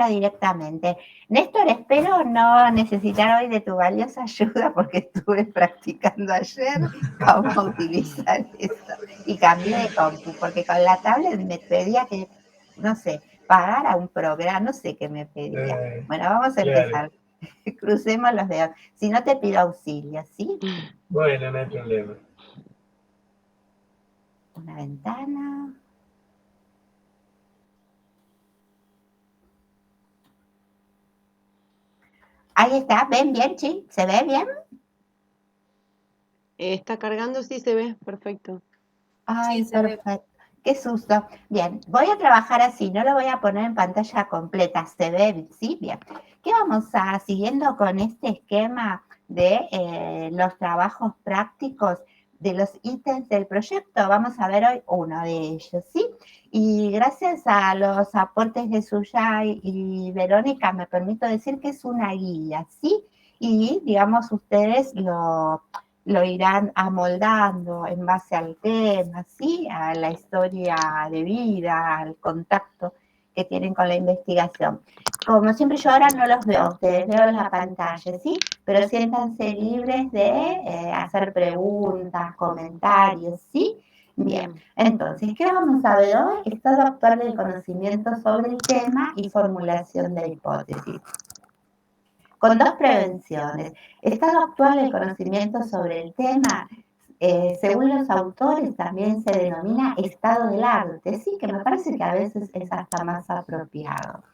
ahora directamente. Néstor, espero no necesitar hoy de tu valiosa ayuda porque estuve practicando ayer cómo utilizar eso y cambié de compu, porque con la tablet me pedía que, no sé, pagara un programa, no sé qué me pedía. Bueno, vamos a empezar. Crucemos los dedos. Si no te pido auxilio, ¿sí? Bueno, no hay problema. Una ventana. Ahí está, ¿ven bien, sí? ¿Se ve bien? Está cargando, sí se ve, perfecto. Ay, perfecto. Qué susto. Bien, voy a trabajar así, no lo voy a poner en pantalla completa. ¿Se ve? Sí, bien. ¿Qué vamos a, siguiendo con este esquema de los trabajos prácticos de los ítems del proyecto? Vamos a ver hoy uno de ellos, ¿sí? Y gracias a los aportes de Suyay y Verónica, me permito decir que es una guía, ¿sí? Y, digamos, ustedes lo irán amoldando en base al tema, ¿sí? A la historia de vida, al contacto que tienen con la investigación. Como siempre yo ahora no los veo, ustedes veo en la pantalla, ¿sí? Pero siéntanse libres de hacer preguntas, comentarios, ¿sí? Bien, entonces, ¿qué vamos a ver hoy? Estado actual del conocimiento sobre el tema y formulación de hipótesis con dos prevenciones. Estado actual del conocimiento sobre el tema, según los autores, también se denomina estado del arte, sí, que me parece que a veces es hasta más apropiado.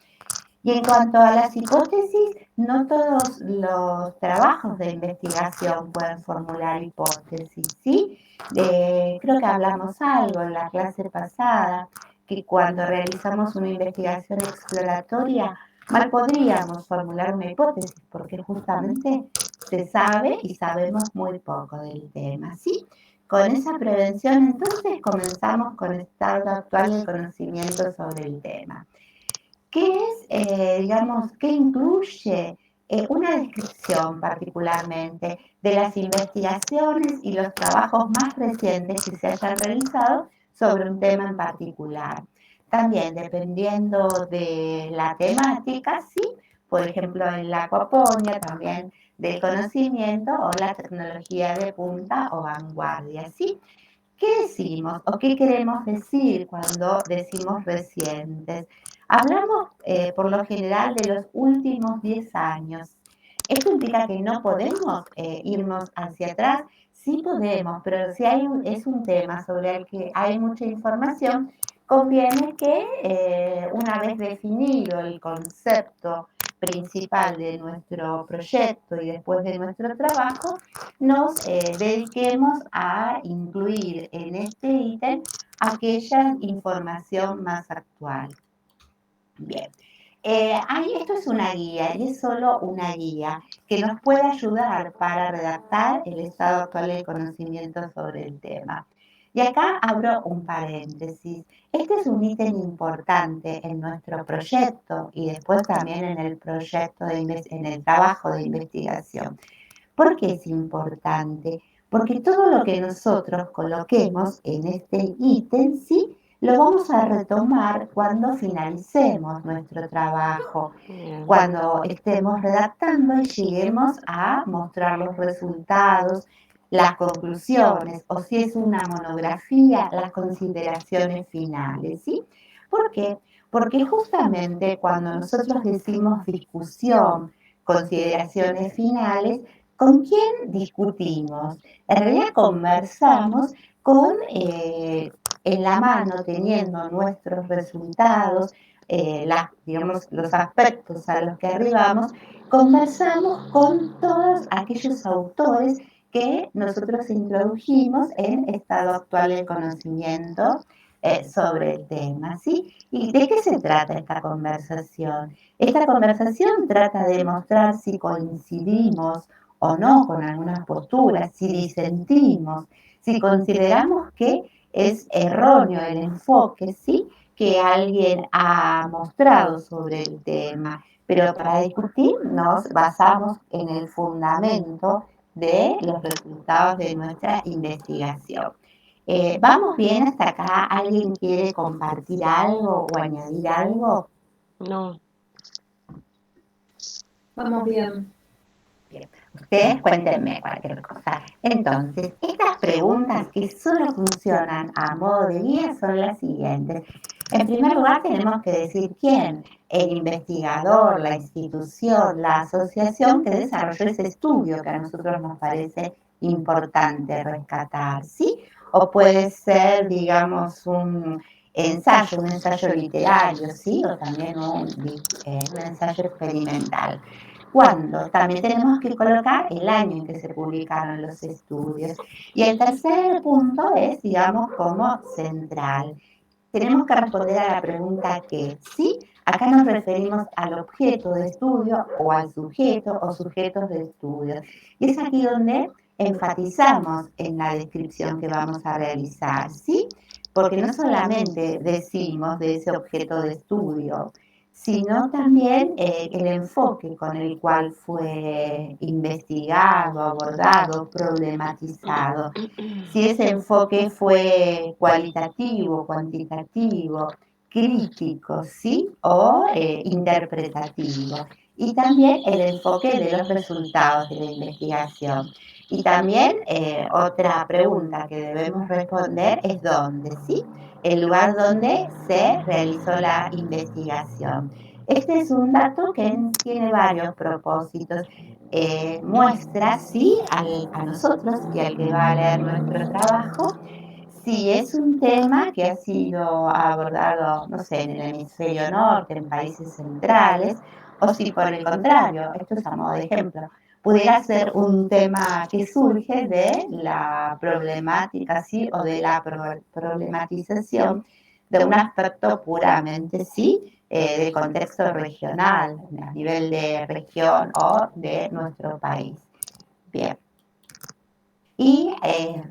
Y en cuanto a las hipótesis, no todos los trabajos de investigación pueden formular hipótesis, ¿sí? Creo que hablamos algo en la clase pasada, que cuando realizamos una investigación exploratoria, mal podríamos formular una hipótesis, porque justamente se sabe y sabemos muy poco del tema, ¿sí? Con esa prevención, entonces, comenzamos con el estado actual del conocimiento sobre el tema. ¿Qué es, digamos, qué incluye una descripción particularmente de las investigaciones y los trabajos más recientes que se hayan realizado sobre un tema en particular? También, dependiendo de la temática, sí, por ejemplo, en la acuaponía, también del conocimiento o la tecnología de punta o vanguardia, ¿sí? ¿Qué decimos o qué queremos decir cuando decimos recientes? Hablamos por lo general de los últimos 10 años. ¿Esto implica que no podemos irnos hacia atrás? Sí podemos, pero si es un tema sobre el que hay mucha información, conviene que una vez definido el concepto principal de nuestro proyecto y después de nuestro trabajo, nos dediquemos a incluir en este ítem aquella información más actual. Bien. Esto es una guía y es solo una guía que nos puede ayudar para redactar el estado actual del conocimiento sobre el tema. Y acá abro un paréntesis. Este es un ítem importante en nuestro proyecto y después también en el proyecto en el trabajo de investigación. ¿Por qué es importante? Porque todo lo que nosotros coloquemos en este ítem, sí, lo vamos a retomar cuando finalicemos nuestro trabajo, cuando estemos redactando y lleguemos a mostrar los resultados, las conclusiones, o si es una monografía, las consideraciones finales, ¿sí? ¿Por qué? Porque justamente cuando nosotros decimos discusión, consideraciones finales, ¿con quién discutimos? En realidad conversamos con, en la mano, teniendo nuestros resultados, digamos, los aspectos a los que arribamos, conversamos con todos aquellos autores que nosotros introdujimos en estado actual del conocimiento sobre el tema, ¿sí? ¿Y de qué se trata esta conversación? Esta conversación trata de mostrar si coincidimos o no con algunas posturas, si disentimos, si consideramos que es erróneo el enfoque, ¿sí?, que alguien ha mostrado sobre el tema. Pero para discutir nos basamos en el fundamento de los resultados de nuestra investigación. ¿Vamos bien hasta acá? ¿Alguien quiere compartir algo o añadir algo? No. Vamos bien. Ustedes cuéntenme cualquier cosa. Entonces, estas preguntas que solo funcionan a modo de guía son las siguientes. En primer lugar, tenemos que decir quién, el investigador, la institución, la asociación que desarrolló ese estudio que a nosotros nos parece importante rescatar, ¿sí? O puede ser, digamos, un ensayo literario, ¿sí? O también un ensayo experimental. ¿Cuándo? También tenemos que colocar el año en que se publicaron los estudios. Y el tercer punto es, digamos, como central. Tenemos que responder a la pregunta ¿qué? ¿Sí? Acá nos referimos al objeto de estudio o al sujeto o sujetos de estudio. Y es aquí donde enfatizamos en la descripción que vamos a realizar, ¿sí? Porque no solamente decimos de ese objeto de estudio, sino también el enfoque con el cual fue investigado, abordado, problematizado. Si ese enfoque fue cualitativo, cuantitativo, crítico, ¿sí? O interpretativo. Y también el enfoque de los resultados de la investigación. Y también otra pregunta que debemos responder es ¿dónde? ¿Sí? El lugar donde se realizó la investigación. Este es un dato que tiene varios propósitos. Muestra, sí, a nosotros y al que va a leer nuestro trabajo, si es un tema que ha sido abordado, no sé, en el hemisferio norte, en países centrales, o si por el contrario, esto es a modo de ejemplo, pudiera ser un tema que surge de la problemática, sí, o de la problematización de un aspecto puramente, sí, de contexto regional, a nivel de región o de nuestro país. Bien. Y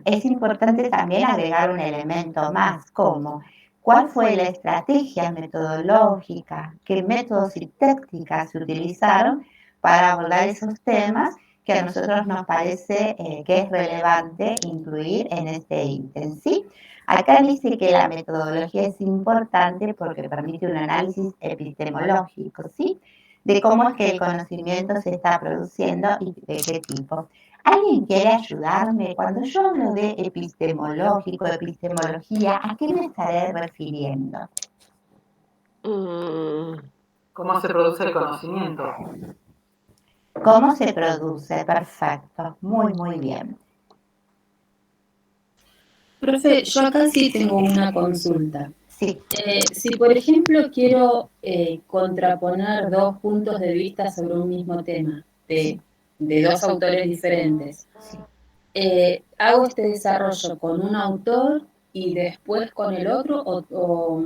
es importante también agregar un elemento más, como cuál fue la estrategia metodológica, qué métodos y técnicas se utilizaron para abordar esos temas que a nosotros nos parece que es relevante incluir en este ítem, ¿sí? Acá dice que la metodología es importante porque permite un análisis epistemológico, ¿sí? De cómo es que el conocimiento se está produciendo y de qué tipo. ¿Alguien quiere ayudarme? Cuando yo hablo de epistemológico, epistemología, ¿a qué me estaré refiriendo? ¿Cómo se produce el conocimiento? ¿Cómo se produce? Perfecto, muy, muy bien. Profe, yo acá sí tengo una consulta. Sí. Si, por ejemplo, quiero contraponer dos puntos de vista sobre un mismo tema, de dos autores diferentes, ¿hago este desarrollo con un autor y después con el otro o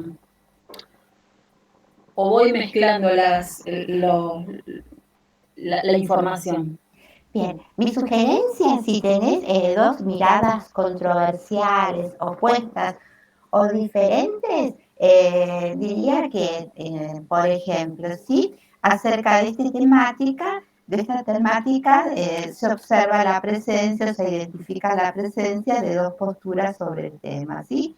voy mezclando la información? Bien, mi sugerencia, si tenés dos miradas controversiales, opuestas o diferentes, diría que, por ejemplo, sí, acerca de esta temática se observa la presencia, se identifica la presencia de dos posturas sobre el tema, ¿sí?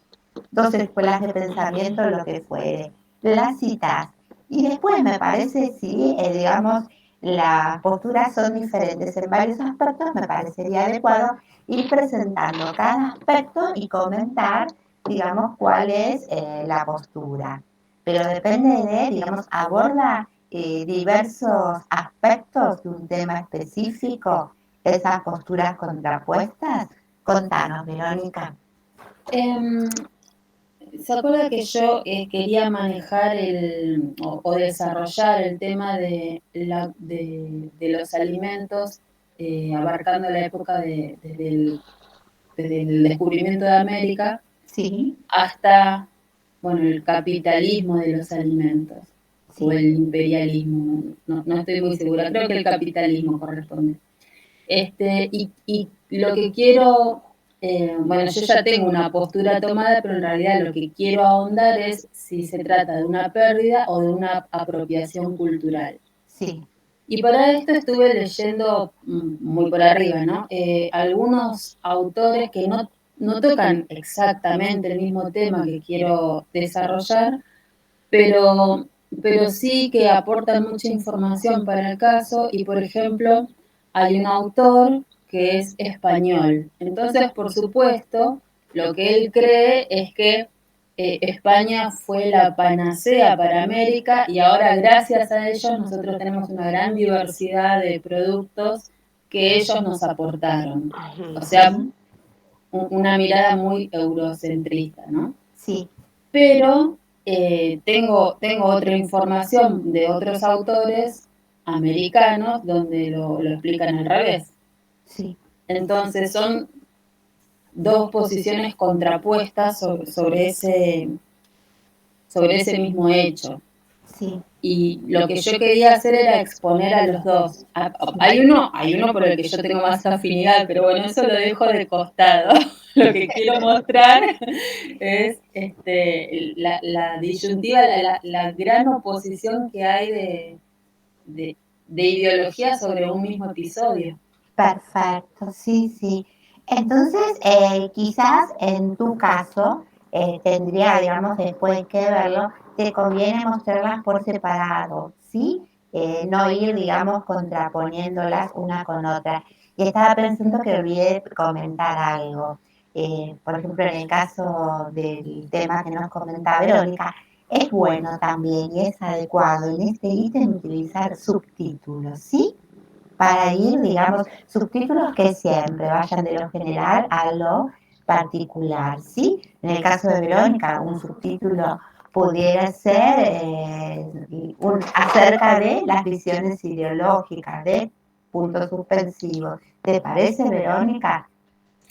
Dos escuelas de pensamiento, lo que fuere. Las citas. Y después me parece, sí, digamos, las posturas son diferentes en varios aspectos, me parecería adecuado ir presentando cada aspecto y comentar, digamos, cuál es la postura. Pero depende de, digamos, aborda diversos aspectos de un tema específico, esas posturas contrapuestas. Contanos, Verónica. ¿Se acuerda que yo quería manejar o desarrollar el tema de los alimentos, abarcando la época desde el descubrimiento de América, sí, hasta, bueno, el capitalismo de los alimentos, sí, o el imperialismo? No estoy muy segura, creo que el capitalismo corresponde. Y lo que quiero... bueno, yo ya tengo una postura tomada, pero en realidad lo que quiero ahondar es si se trata de una pérdida o de una apropiación cultural. Sí. Y para esto estuve leyendo muy por arriba, ¿no? Algunos autores que no tocan exactamente el mismo tema que quiero desarrollar, pero pero sí que aportan mucha información para el caso y, por ejemplo, hay un autor que es español. Entonces, por supuesto, lo que él cree es que España fue la panacea para América y ahora gracias a ellos nosotros tenemos una gran diversidad de productos que ellos nos aportaron. O sea, una mirada muy eurocentrista, ¿no? Sí, Pero tengo otra información de otros autores americanos donde lo explican al revés. sí, Entonces son dos posiciones contrapuestas sobre ese mismo hecho. sí. Y lo que yo quería hacer era exponer a los dos. Hay uno por el que yo tengo más afinidad, pero bueno, eso lo dejo de costado. Lo que quiero mostrar es la disyuntiva, la gran oposición que hay de ideología sobre un mismo episodio. Perfecto, sí, sí. Entonces, quizás en tu caso, tendría, digamos, después que verlo, te conviene mostrarlas por separado, ¿sí? No ir, digamos, contraponiéndolas una con otra. Y estaba pensando que olvidé comentar algo. Por ejemplo, en el caso del tema que nos comentaba Verónica, es bueno también y es adecuado en este ítem utilizar subtítulos, ¿sí? Para ir, digamos, subtítulos que siempre vayan de lo general a lo particular, ¿sí? En el caso de Verónica, un subtítulo pudiera ser acerca de las visiones ideológicas, de puntos suspensivos. ¿Te parece, Verónica?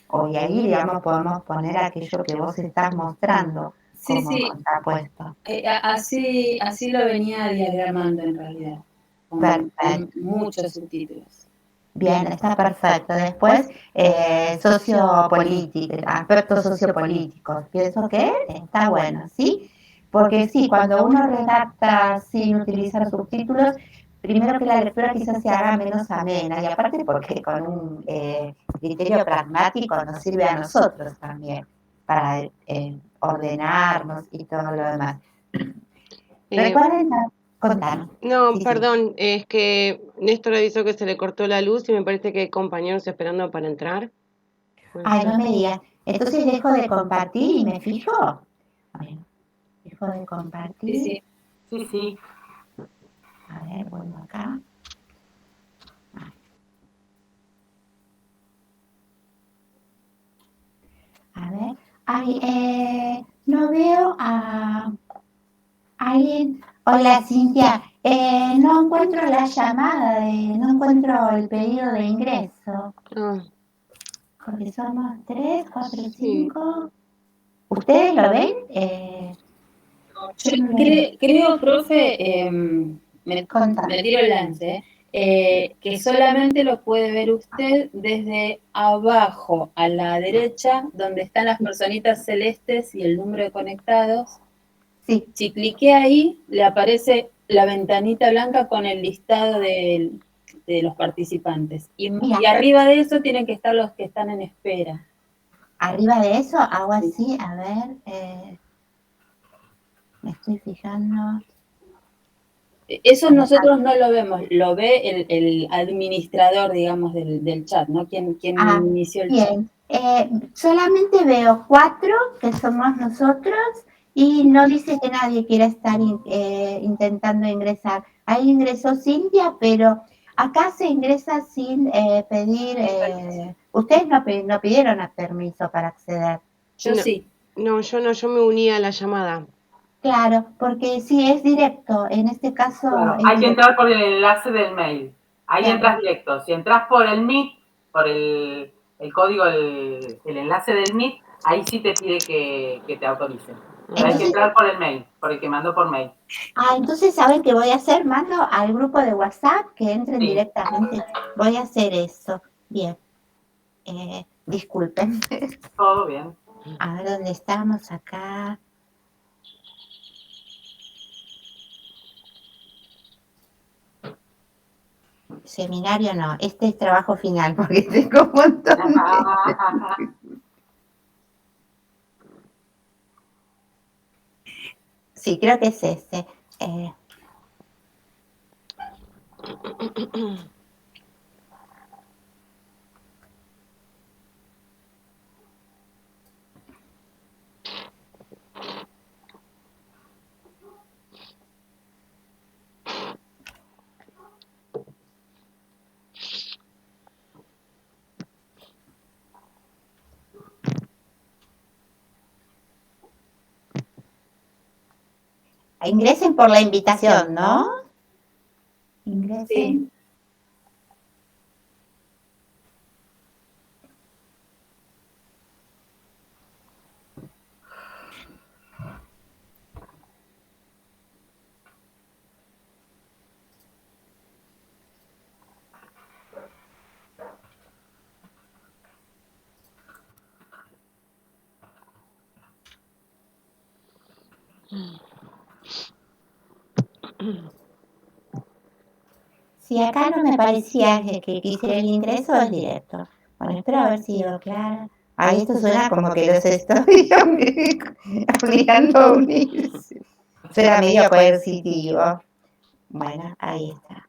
O y ahí, digamos, podemos poner aquello que vos estás mostrando Sí, como sí, contrapuesto. así lo venía diagramando en realidad, con Perfecto. muchos subtítulos. Bien, está perfecto. Después, sociopolítico, aspectos sociopolíticos. Pienso que está bueno, ¿sí? Porque sí, cuando uno redacta sin utilizar subtítulos, primero que la lectura quizás se haga menos amena, y aparte porque con un criterio pragmático nos sirve a nosotros también para ordenarnos y todo lo demás. Recuerden, contanos. No, Sí, sí. perdón, es que Néstor avisó que se le cortó la luz y me parece que hay compañeros esperando para entrar. ¿Puede Ay, no ser? me digas. Entonces dejo de compartir y me fijo. A ver, dejo de Sí, compartir. sí. Sí, sí. A ver, vuelvo acá. A ver. Ay, no veo a alguien. Hola, Cintia. No encuentro la llamada, no encuentro el pedido de ingreso. Ah, Porque somos 3, 4, sí. 5. ¿Ustedes lo ven? Yo Yo no lo veo. creo, profe, me Contame. tiro el lance, que solamente lo puede ver usted desde abajo a la derecha, donde están las personitas celestes y el número de conectados. Sí. Si clique ahí, le aparece la ventanita blanca con el listado de los participantes. Y Mira. arriba de eso tienen que estar los que están en espera. Arriba de eso hago así, a ver, me estoy fijando. Eso nosotros no lo vemos, lo ve el administrador, digamos, del chat, ¿no? Quien Ah, inició el chat. bien. Solamente veo 4 que somos nosotros y no dice que nadie quiera estar intentando ingresar. Ahí ingresó Cintia, pero acá se ingresa sin pedir. Ustedes no pidieron permiso para acceder. Yo No, sí. no, yo me uní a la llamada. Claro, porque sí es directo. En este caso Claro, es hay que directo. entrar por el enlace del mail. Ahí Claro. entras directo. Si entras por el Meet, por el código, el enlace del Meet, ahí sí te pide que te autoricen. Pero hay que Entonces, entrar por el mail, por el que mandó por mail. entonces, ¿saben qué voy a hacer? Mando al grupo de WhatsApp que entren Sí. directamente. Voy a hacer eso. Bien. Disculpen. Todo bien. A ver dónde estamos acá. Seminario no, este es trabajo final porque tengo un montón de... Sí, creo que es ese. Ingresen por la invitación, ¿no? Ingresen. Sí. Si acá no me parecía que quisiera el ingreso, es directo. Bueno, espero haber sido clara. Ahí esto suena como que los estoy obligando a unirse. Suena medio coercitivo. Bueno, ahí está.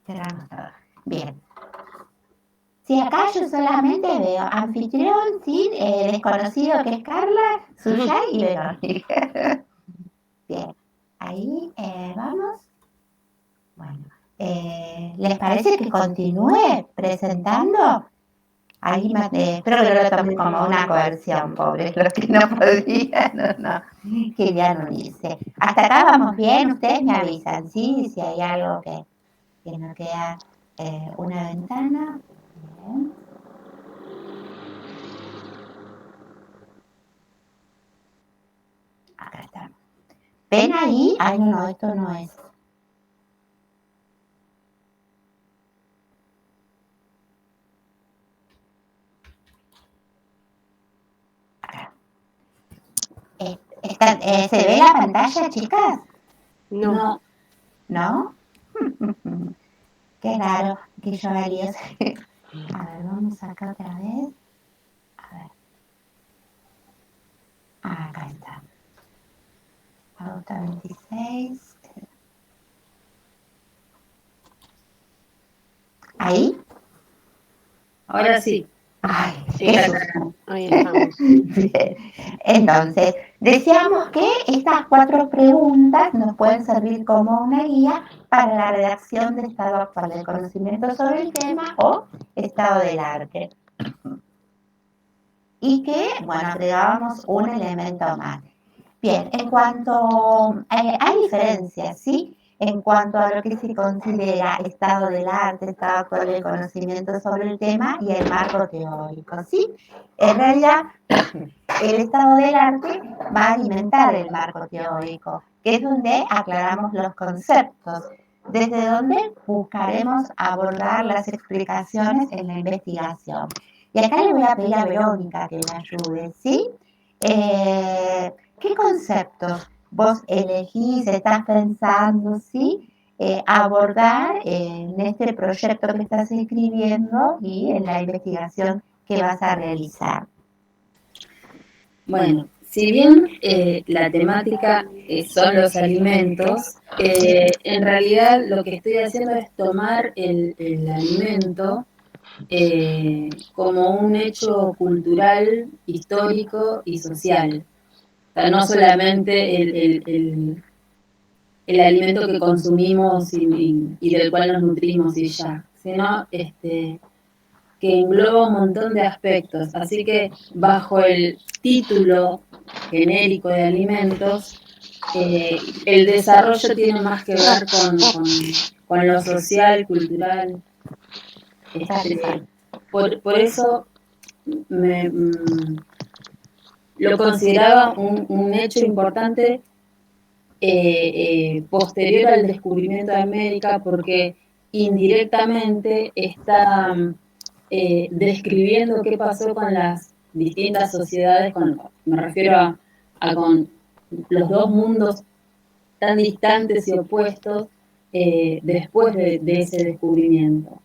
Cerramos todo. Bien. Si acá yo solamente veo anfitrión, sí, desconocido que es Carla, Suya y Verónica. Bien. Ahí vamos. Bueno, ¿les parece que continúe presentando? Ahí espero que no lo tomen como una coerción, pobres, los que no podían, no, que ya no dice. Hasta acá vamos bien, ustedes me avisan, ¿sí? Si hay algo que no queda una ventana. Bien. Acá está. ¿Ven ahí? Ay, no, esto no es. ¿Se ve la pantalla, chicas? No. ¿No? Qué raro que yo haría eso. A ver, vamos acá otra vez. A ver. Acá está. Agosto 26. ¿Ahí? Ahora sí. Ay, Sí, qué ahí estamos. Bien. Entonces, decíamos que estas 4 preguntas nos pueden servir como una guía para la redacción de estado actual del conocimiento sobre el tema o estado del arte. Y que, bueno, agregábamos un elemento más. Bien, en cuanto, hay diferencias, ¿sí? En cuanto a lo que se considera estado del arte, estado actual del conocimiento sobre el tema y el marco teórico, ¿sí? En realidad, el estado del arte va a alimentar el marco teórico, que es donde aclaramos los conceptos, desde donde buscaremos abordar las explicaciones en la investigación. Y acá le voy a pedir a Verónica que me ayude, ¿sí? ¿Qué conceptos vos elegís, estás pensando, sí? Abordar en este proyecto que estás escribiendo y en la investigación que vas a realizar. Bueno, si bien la temática son los alimentos, en realidad lo que estoy haciendo es tomar el alimento como un hecho cultural, histórico y social. O sea, no solamente el alimento que consumimos y del cual nos nutrimos y ya, sino que engloba un montón de aspectos. Así que bajo el título genérico de alimentos, el desarrollo tiene más que ver con lo social, cultural. Por eso lo consideraba un hecho importante posterior al descubrimiento de América, porque indirectamente está describiendo qué pasó con las distintas sociedades, me refiero a con los dos mundos tan distantes y opuestos después de ese descubrimiento.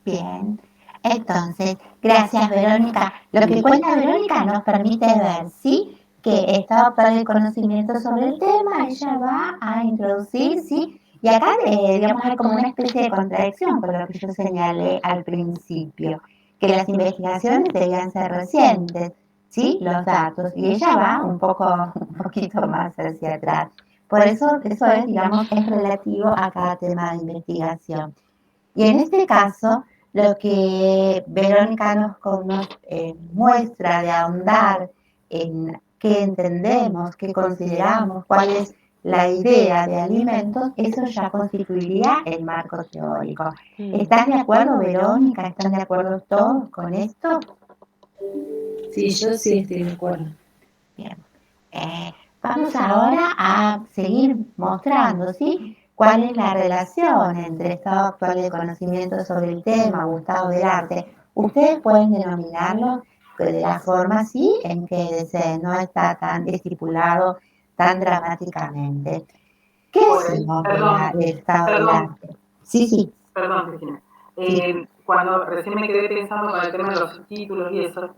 Bien, entonces, gracias Verónica. Lo que cuenta Verónica nos permite ver, ¿sí? que estado actual del conocimiento sobre el tema, ella va a introducir, ¿sí? Y acá, digamos, hay como una especie de contradicción con lo que yo señalé al principio, que las investigaciones debían ser recientes, ¿sí? Los datos, y ella va un poquito más hacia atrás. Por eso es, digamos, es relativo a cada tema de investigación. Y en este caso, lo que Verónica nos muestra de ahondar en qué entendemos, qué consideramos, cuál es la idea de alimentos, eso ya constituiría el marco teórico. ¿Están de acuerdo, Verónica? ¿Están de acuerdo todos con esto? Sí, yo sí estoy de acuerdo. Bien. Vamos ahora a seguir mostrando, ¿sí? ¿Cuál es la relación entre estado actual de conocimiento sobre el tema o estado del arte? Ustedes pueden denominarlo de la forma así en que deseen, no está tan estipulado tan dramáticamente. ¿Qué decimos del estado del arte? Sí. Perdón, Cristina. Sí. Cuando recién me quedé pensando con el tema de los subtítulos y eso,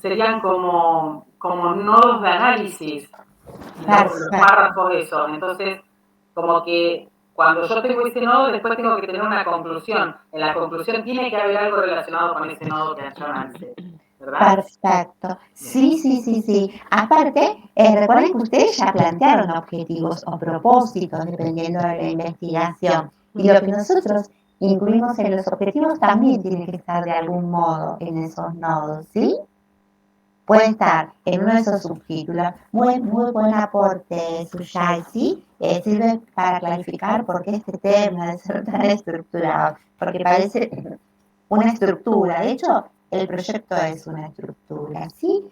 serían como nodos de análisis, los párrafos, eso. Entonces, como que cuando yo tengo ese nodo, después tengo que tener una conclusión. En la conclusión tiene que haber algo relacionado con ese nodo que yo analicé, ¿verdad? Perfecto. Sí. Aparte, recuerden que ustedes ya plantearon objetivos o propósitos dependiendo de la investigación. Y lo que nosotros incluimos en los objetivos también tiene que estar de algún modo en esos nodos, ¿sí? Puede estar en uno de esos subtítulos. Muy buen aporte, Suyai, ¿sí? Sirve para clarificar por qué este tema debe ser tan estructurado, porque parece una estructura. De hecho, el proyecto es una estructura, ¿sí?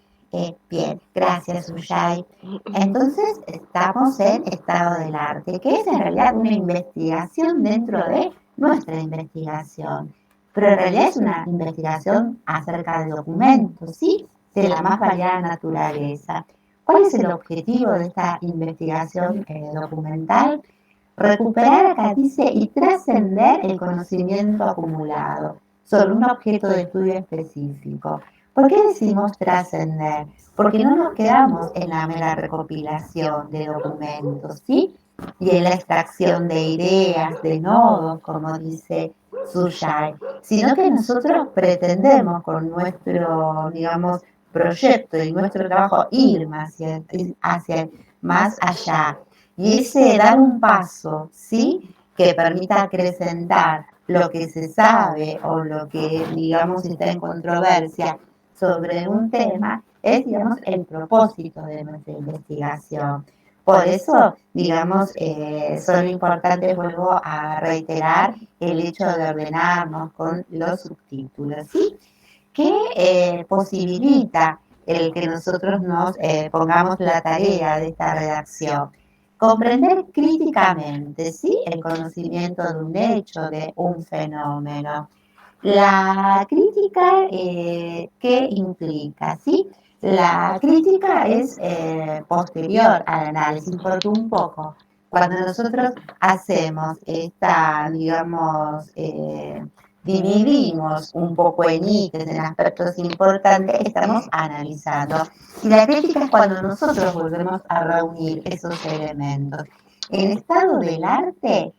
Bien, gracias, Suyai. Entonces, estamos en estado del arte, que es en realidad una investigación dentro de nuestra investigación. Pero en realidad es una investigación acerca de documentos, ¿sí? De la más variada naturaleza. ¿Cuál es el objetivo de esta investigación documental? Recuperar, acá dice, y trascender el conocimiento acumulado sobre un objeto de estudio específico. ¿Por qué decimos trascender? Porque no nos quedamos en la mera recopilación de documentos, ¿sí? Y en la extracción de ideas, de nodos, como dice Suyai, sino que nosotros pretendemos con nuestro, digamos, proyecto y nuestro trabajo ir hacia más allá. Y ese dar un paso, ¿sí? Que permita acrecentar lo que se sabe o lo que, digamos, está en controversia sobre un tema, es, digamos, el propósito de nuestra investigación. Por eso, digamos, son importantes, vuelvo a reiterar, el hecho de ordenarnos con los subtítulos, ¿sí? Que posibilita el que nosotros nos pongamos la tarea de esta redacción. Comprender críticamente, ¿sí? El conocimiento de un hecho, de un fenómeno. La crítica, ¿qué implica? ¿Sí? La crítica es posterior al análisis, porque un poco, cuando nosotros hacemos esta, digamos, dividimos un poco en ítems, en aspectos importantes, estamos analizando. Y la crítica es cuando nosotros volvemos a reunir esos elementos. En estado del arte,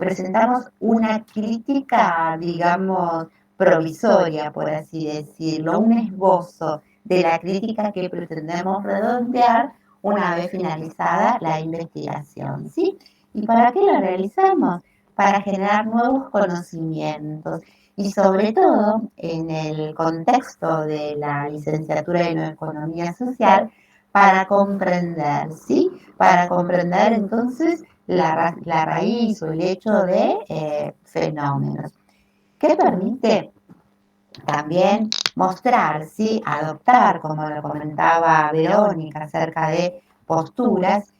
presentamos una crítica, digamos, provisoria, por así decirlo, un esbozo de la crítica que pretendemos redondear una vez finalizada la investigación, ¿sí? ¿Y para qué la realizamos? Para generar nuevos conocimientos y sobre todo en el contexto de la licenciatura en Economía Social, para comprender, ¿sí? Para comprender entonces la raíz o el hecho de fenómenos. ¿Qué permite? También mostrar, ¿sí? Adoptar, como lo comentaba Verónica, acerca de posturas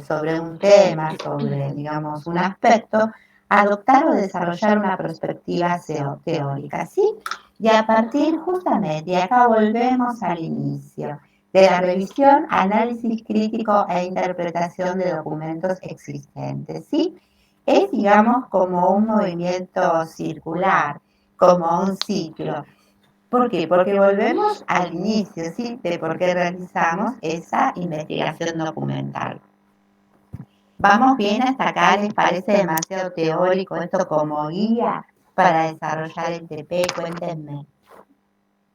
sobre un tema, sobre, digamos, un aspecto, adoptar o desarrollar una perspectiva teórica, ¿sí? Y a partir justamente, y acá volvemos al inicio, de la revisión, análisis crítico e interpretación de documentos existentes, ¿sí? Es, digamos, como un movimiento circular, como un ciclo. ¿Por qué? Porque volvemos al inicio, ¿sí? De por qué realizamos esa investigación documental. ¿Vamos bien hasta acá? ¿Les parece demasiado teórico esto como guía para desarrollar el TP? Cuéntenme.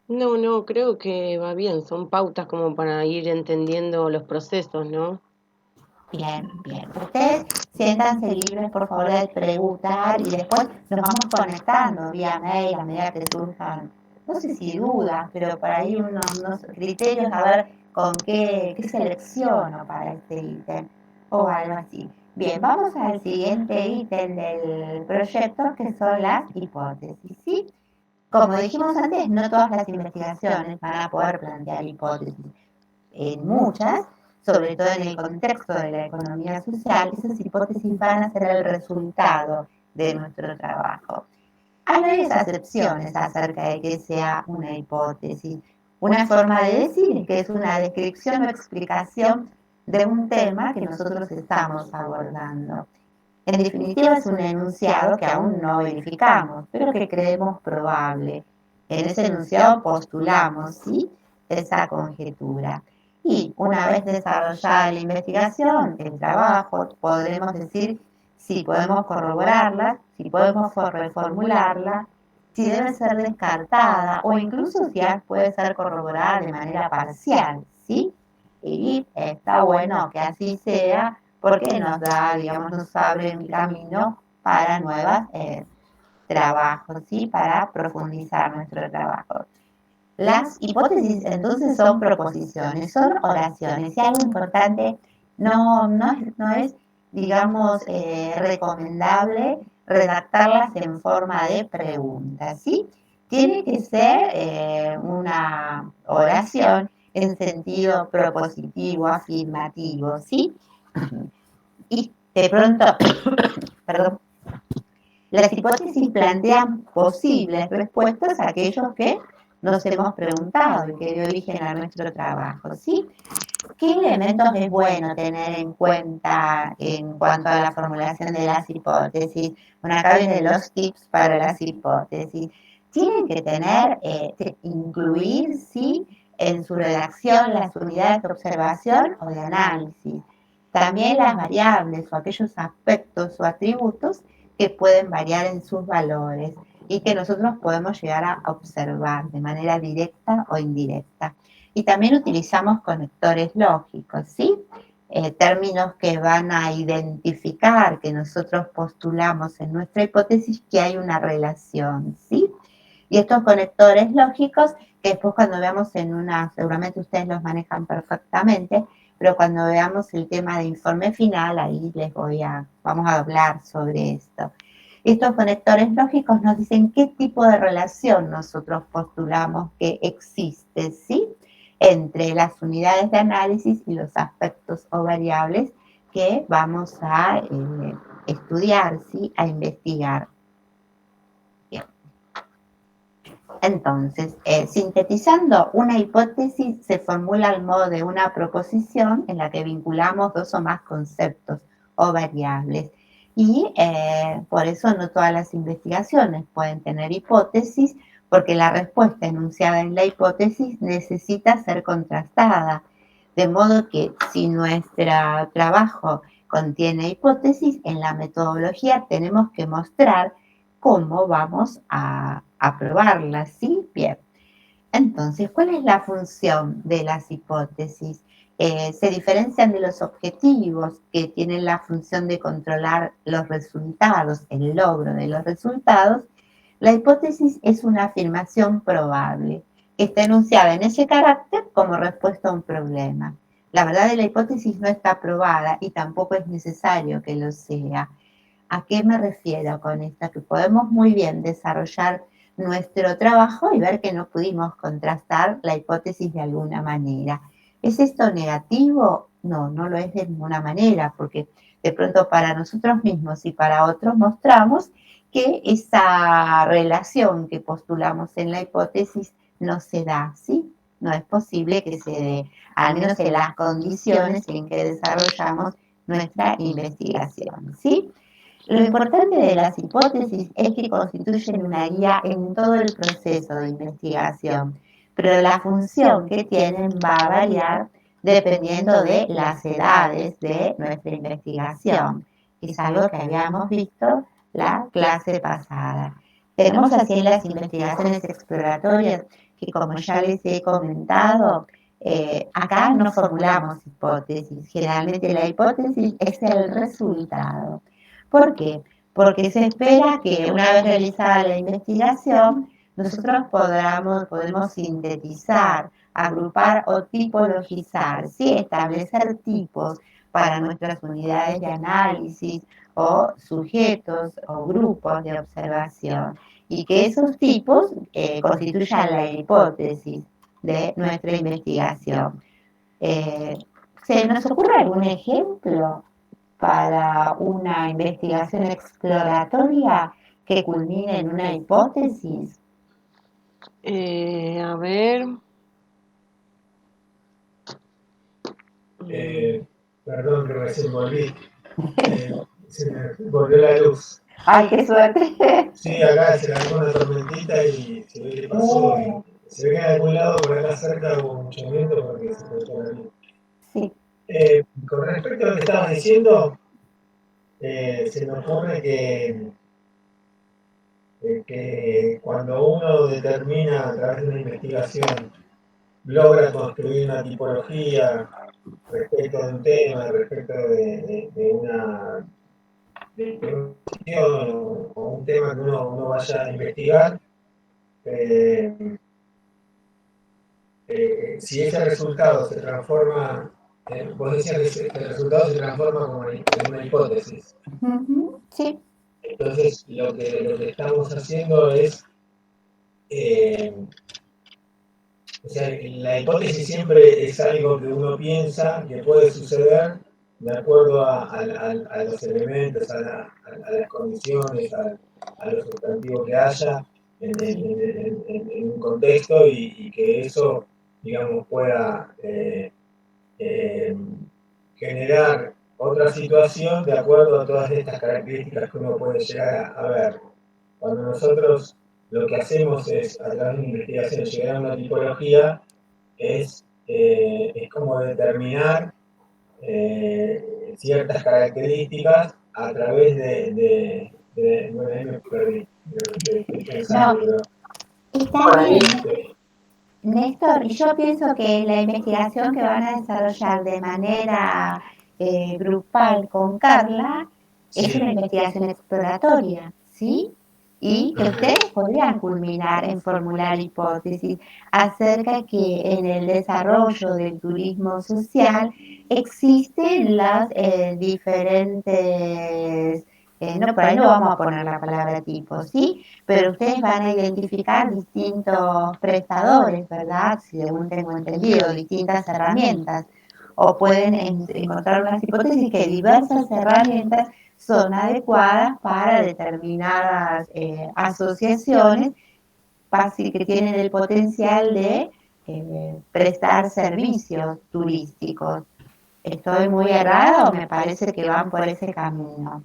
No, creo que va bien, son pautas como para ir entendiendo los procesos, ¿no? Bien. Ustedes siéntanse libres, por favor, de preguntar y después nos vamos conectando vía mail a medida que surjan, no sé si dudas, pero por ahí unos criterios a ver con qué selecciono para este ítem o algo así. Bien, vamos al siguiente ítem del proyecto, que son las hipótesis, ¿sí? Como dijimos antes, no todas las investigaciones van a poder plantear hipótesis. En muchas, sobre todo en el contexto de la economía social, esas hipótesis van a ser el resultado de nuestro trabajo. Hay varias acepciones acerca de que sea una hipótesis. Una forma de decir es que es una descripción o explicación de un tema que nosotros estamos abordando. En definitiva, es un enunciado que aún no verificamos, pero que creemos probable. En ese enunciado postulamos, ¿sí?, esa conjetura. Y una vez desarrollada la investigación, el trabajo, podremos decir si podemos corroborarla, si podemos reformularla, si debe ser descartada o incluso si puede ser corroborada de manera parcial, ¿sí? Y está bueno que así sea porque nos da, digamos, nos abre un camino para nuevos trabajos, ¿sí? Para profundizar nuestro trabajo. Las hipótesis entonces son proposiciones, son oraciones. Y algo importante, no es, digamos, recomendable redactarlas en forma de preguntas, ¿sí? Tiene que ser una oración en sentido propositivo, afirmativo, ¿sí? Y de pronto, perdón, las hipótesis plantean posibles respuestas a aquellos que nos hemos preguntado y que dio origen a nuestro trabajo, ¿sí? ¿Qué elementos es bueno tener en cuenta en cuanto a la formulación de las hipótesis? Bueno, acá vienen los tips para las hipótesis. Tienen que tener, incluir, sí, en su redacción las unidades de observación o de análisis. También las variables o aquellos aspectos o atributos que pueden variar en sus valores y que nosotros podemos llegar a observar de manera directa o indirecta. Y también utilizamos conectores lógicos, ¿sí? Términos que van a identificar que nosotros postulamos en nuestra hipótesis que hay una relación, ¿sí? Y estos conectores lógicos, que después cuando veamos seguramente ustedes los manejan perfectamente, pero cuando veamos el tema de informe final, ahí vamos a hablar sobre esto. Estos conectores lógicos nos dicen qué tipo de relación nosotros postulamos que existe, ¿sí?, entre las unidades de análisis y los aspectos o variables que vamos a estudiar, ¿sí?, a investigar. Bien. Entonces, sintetizando, una hipótesis se formula al modo de una proposición en la que vinculamos dos o más conceptos o variables. Y por eso no todas las investigaciones pueden tener hipótesis, porque la respuesta enunciada en la hipótesis necesita ser contrastada. De modo que si nuestro trabajo contiene hipótesis, en la metodología tenemos que mostrar cómo vamos a probarlas, ¿sí? Bien. Entonces, ¿cuál es la función de las hipótesis? Se diferencian de los objetivos, que tienen la función de controlar los resultados, el logro de los resultados. La hipótesis es una afirmación probable, que está enunciada en ese carácter como respuesta a un problema. La verdad de la hipótesis no está probada y tampoco es necesario que lo sea. ¿A qué me refiero con esto? Que podemos muy bien desarrollar nuestro trabajo y ver que no pudimos contrastar la hipótesis de alguna manera. ¿Es esto negativo? No, no lo es de ninguna manera, porque de pronto para nosotros mismos y para otros mostramos que esa relación que postulamos en la hipótesis no se da, ¿sí? No es posible que se dé, al menos en las condiciones en que desarrollamos nuestra investigación, ¿sí? Lo importante de las hipótesis es que constituyen una guía en todo el proceso de investigación, pero la función que tienen va a variar dependiendo de las edades de nuestra investigación. Es algo que habíamos visto la clase pasada. Tenemos así las investigaciones exploratorias que, como ya les he comentado, acá no formulamos hipótesis. Generalmente la hipótesis es el resultado. ¿Por qué? Porque se espera que una vez realizada la investigación, nosotros podemos sintetizar, agrupar o tipologizar, ¿sí? Establecer tipos para nuestras unidades de análisis o sujetos o grupos de observación, y que esos tipos constituyan la hipótesis de nuestra investigación. ¿Se nos ocurre algún ejemplo para una investigación exploratoria que culmine en una hipótesis? A ver. Perdón que recién volví. Se me volvió la luz. ¡Ay, qué suerte! Sí, acá se largó una tormentita y se ve qué pasó. Y se ve que en algún lado por acá cerca hubo mucho viento porque se cortó la luz. Sí. Con respecto a lo que estabas diciendo, se me ocurre que cuando uno determina a través de una investigación, logra construir una tipología respecto de un tema, respecto de una cuestión o un tema que uno vaya a investigar, si ese resultado se transforma, vos decías que ese resultado se transforma como en una hipótesis. Sí. Entonces, lo que estamos haciendo es, o sea, la hipótesis siempre es algo que uno piensa que puede suceder de acuerdo a los elementos, a las condiciones, a los sustantivos que haya en un contexto y que eso, digamos, pueda generar otra situación de acuerdo a todas estas características que uno puede llegar a ver. Cuando nosotros lo que hacemos es, a través de una investigación, llegar a una tipología, es como determinar ciertas características a través bueno, ahí me perdí, estoy pensando, No, pero está bien, Néstor, y yo pienso que la investigación que van a desarrollar de manera grupal con Carla es una investigación exploratoria, ¿sí? Y que ustedes podrían culminar en formular hipótesis acerca que en el desarrollo del turismo social existen las diferentes, no, por ahí no vamos a poner la palabra tipo, ¿sí? Pero ustedes van a identificar distintos prestadores, ¿verdad? Según tengo entendido, distintas herramientas. O pueden encontrar unas hipótesis que diversas herramientas son adecuadas para determinadas asociaciones que tienen el potencial de prestar servicios turísticos. ¿Estoy muy errado? Me parece que van por ese camino.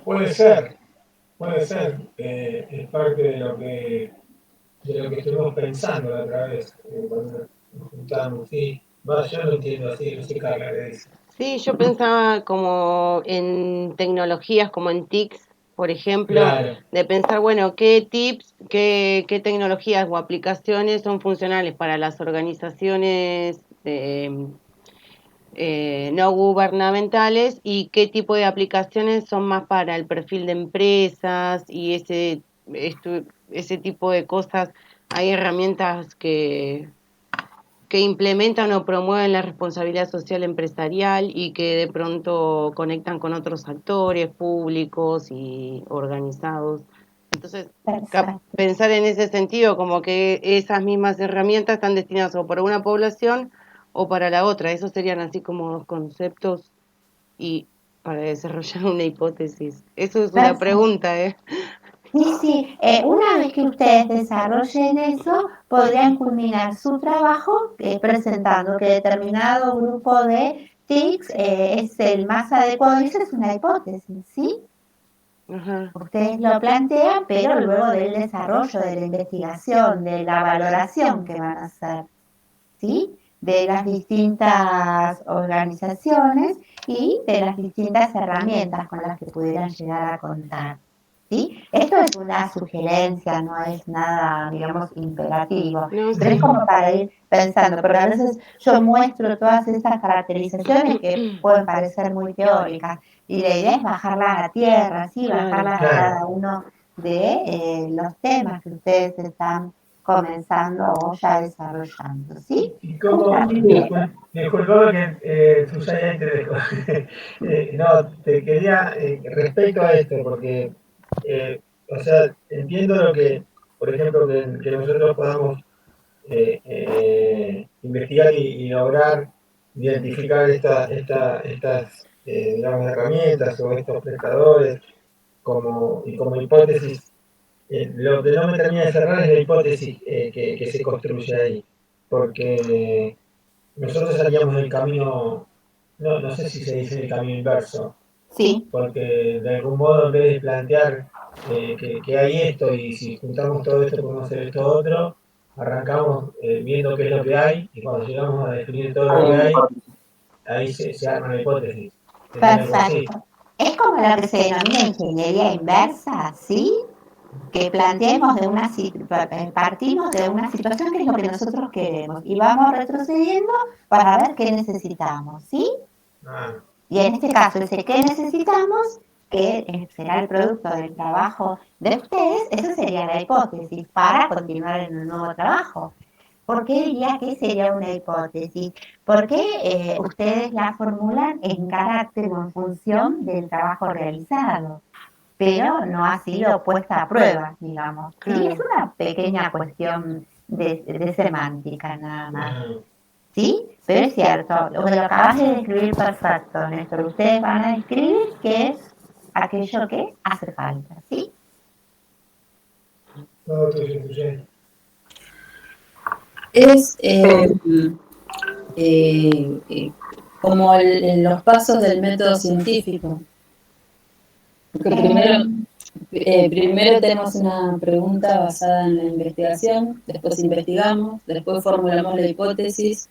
puede ser, es parte de lo que estuvimos pensando la otra vez, cuando nos juntamos, sí. Yo lo entiendo así, no sé Carla le dice. Sí, yo pensaba como en tecnologías, como en TICs, por ejemplo, Claro. de pensar, bueno, qué tips, qué tecnologías o aplicaciones son funcionales para las organizaciones no gubernamentales y qué tipo de aplicaciones son más para el perfil de empresas y ese tipo de cosas. Hay herramientas que implementan o promueven la responsabilidad social empresarial y que de pronto conectan con otros actores públicos y organizados. Entonces, pensar en ese sentido, como que esas mismas herramientas están destinadas o para una población o para la otra. Esos serían así como dos conceptos y para desarrollar una hipótesis. Eso es una pregunta, ¿eh? Sí, una vez que ustedes desarrollen eso, podrían culminar su trabajo presentando que determinado grupo de TICS es el más adecuado, y eso es una hipótesis, ¿sí? Ajá. Ustedes lo plantean, pero luego del desarrollo, de la investigación, de la valoración que van a hacer, ¿sí? De las distintas organizaciones y de las distintas herramientas con las que pudieran llegar a contar, ¿sí? Esto es una sugerencia, no es nada, digamos, imperativo, No, pero es sí. como para ir pensando, porque a veces yo muestro todas estas caracterizaciones que pueden parecer muy teóricas, y la idea es bajarla a la tierra, ¿sí? Claro. Bajarla a cada uno de los temas que ustedes están comenzando o ya desarrollando, ¿sí? Y como, Justamente. disculpame que Susana te dejo. No, te quería, respecto a esto, porque, o sea, entiendo lo que, por ejemplo, que nosotros podamos investigar y lograr identificar estas digamos, herramientas o estos prestadores como hipótesis. Lo que no me termina de cerrar es la hipótesis que se construye ahí, porque nosotros haríamos el camino, no sé si se dice el camino inverso, Sí, porque de algún modo en vez de plantear que hay esto y si juntamos todo esto podemos hacer esto otro, arrancamos viendo qué es lo que hay y cuando llegamos a definir todo lo que hay, ahí se arma la hipótesis. Sería algo así. perfecto. Es como lo que se denomina ingeniería inversa, ¿sí? Que planteemos de una partimos de una situación que es lo que nosotros queremos y vamos retrocediendo para ver qué necesitamos, ¿sí? Ah, Y en este caso, ese qué necesitamos, que será el producto del trabajo de ustedes, esa sería la hipótesis para continuar en un nuevo trabajo. ¿Por qué diría que sería una hipótesis? Porque ustedes la formulan en carácter o en función del trabajo realizado, pero no ha sido puesta a prueba, digamos. ¿Sí? Es una pequeña cuestión de semántica nada más. ¿Sí? Pero es cierto, lo que acabas de describir perfecto, Néstor. Ustedes van a describir qué es aquello que hace falta, ¿sí? todo tuyo, Susana. Es como los pasos del método científico. Porque primero tenemos una pregunta basada en la investigación, después investigamos, después formulamos la hipótesis,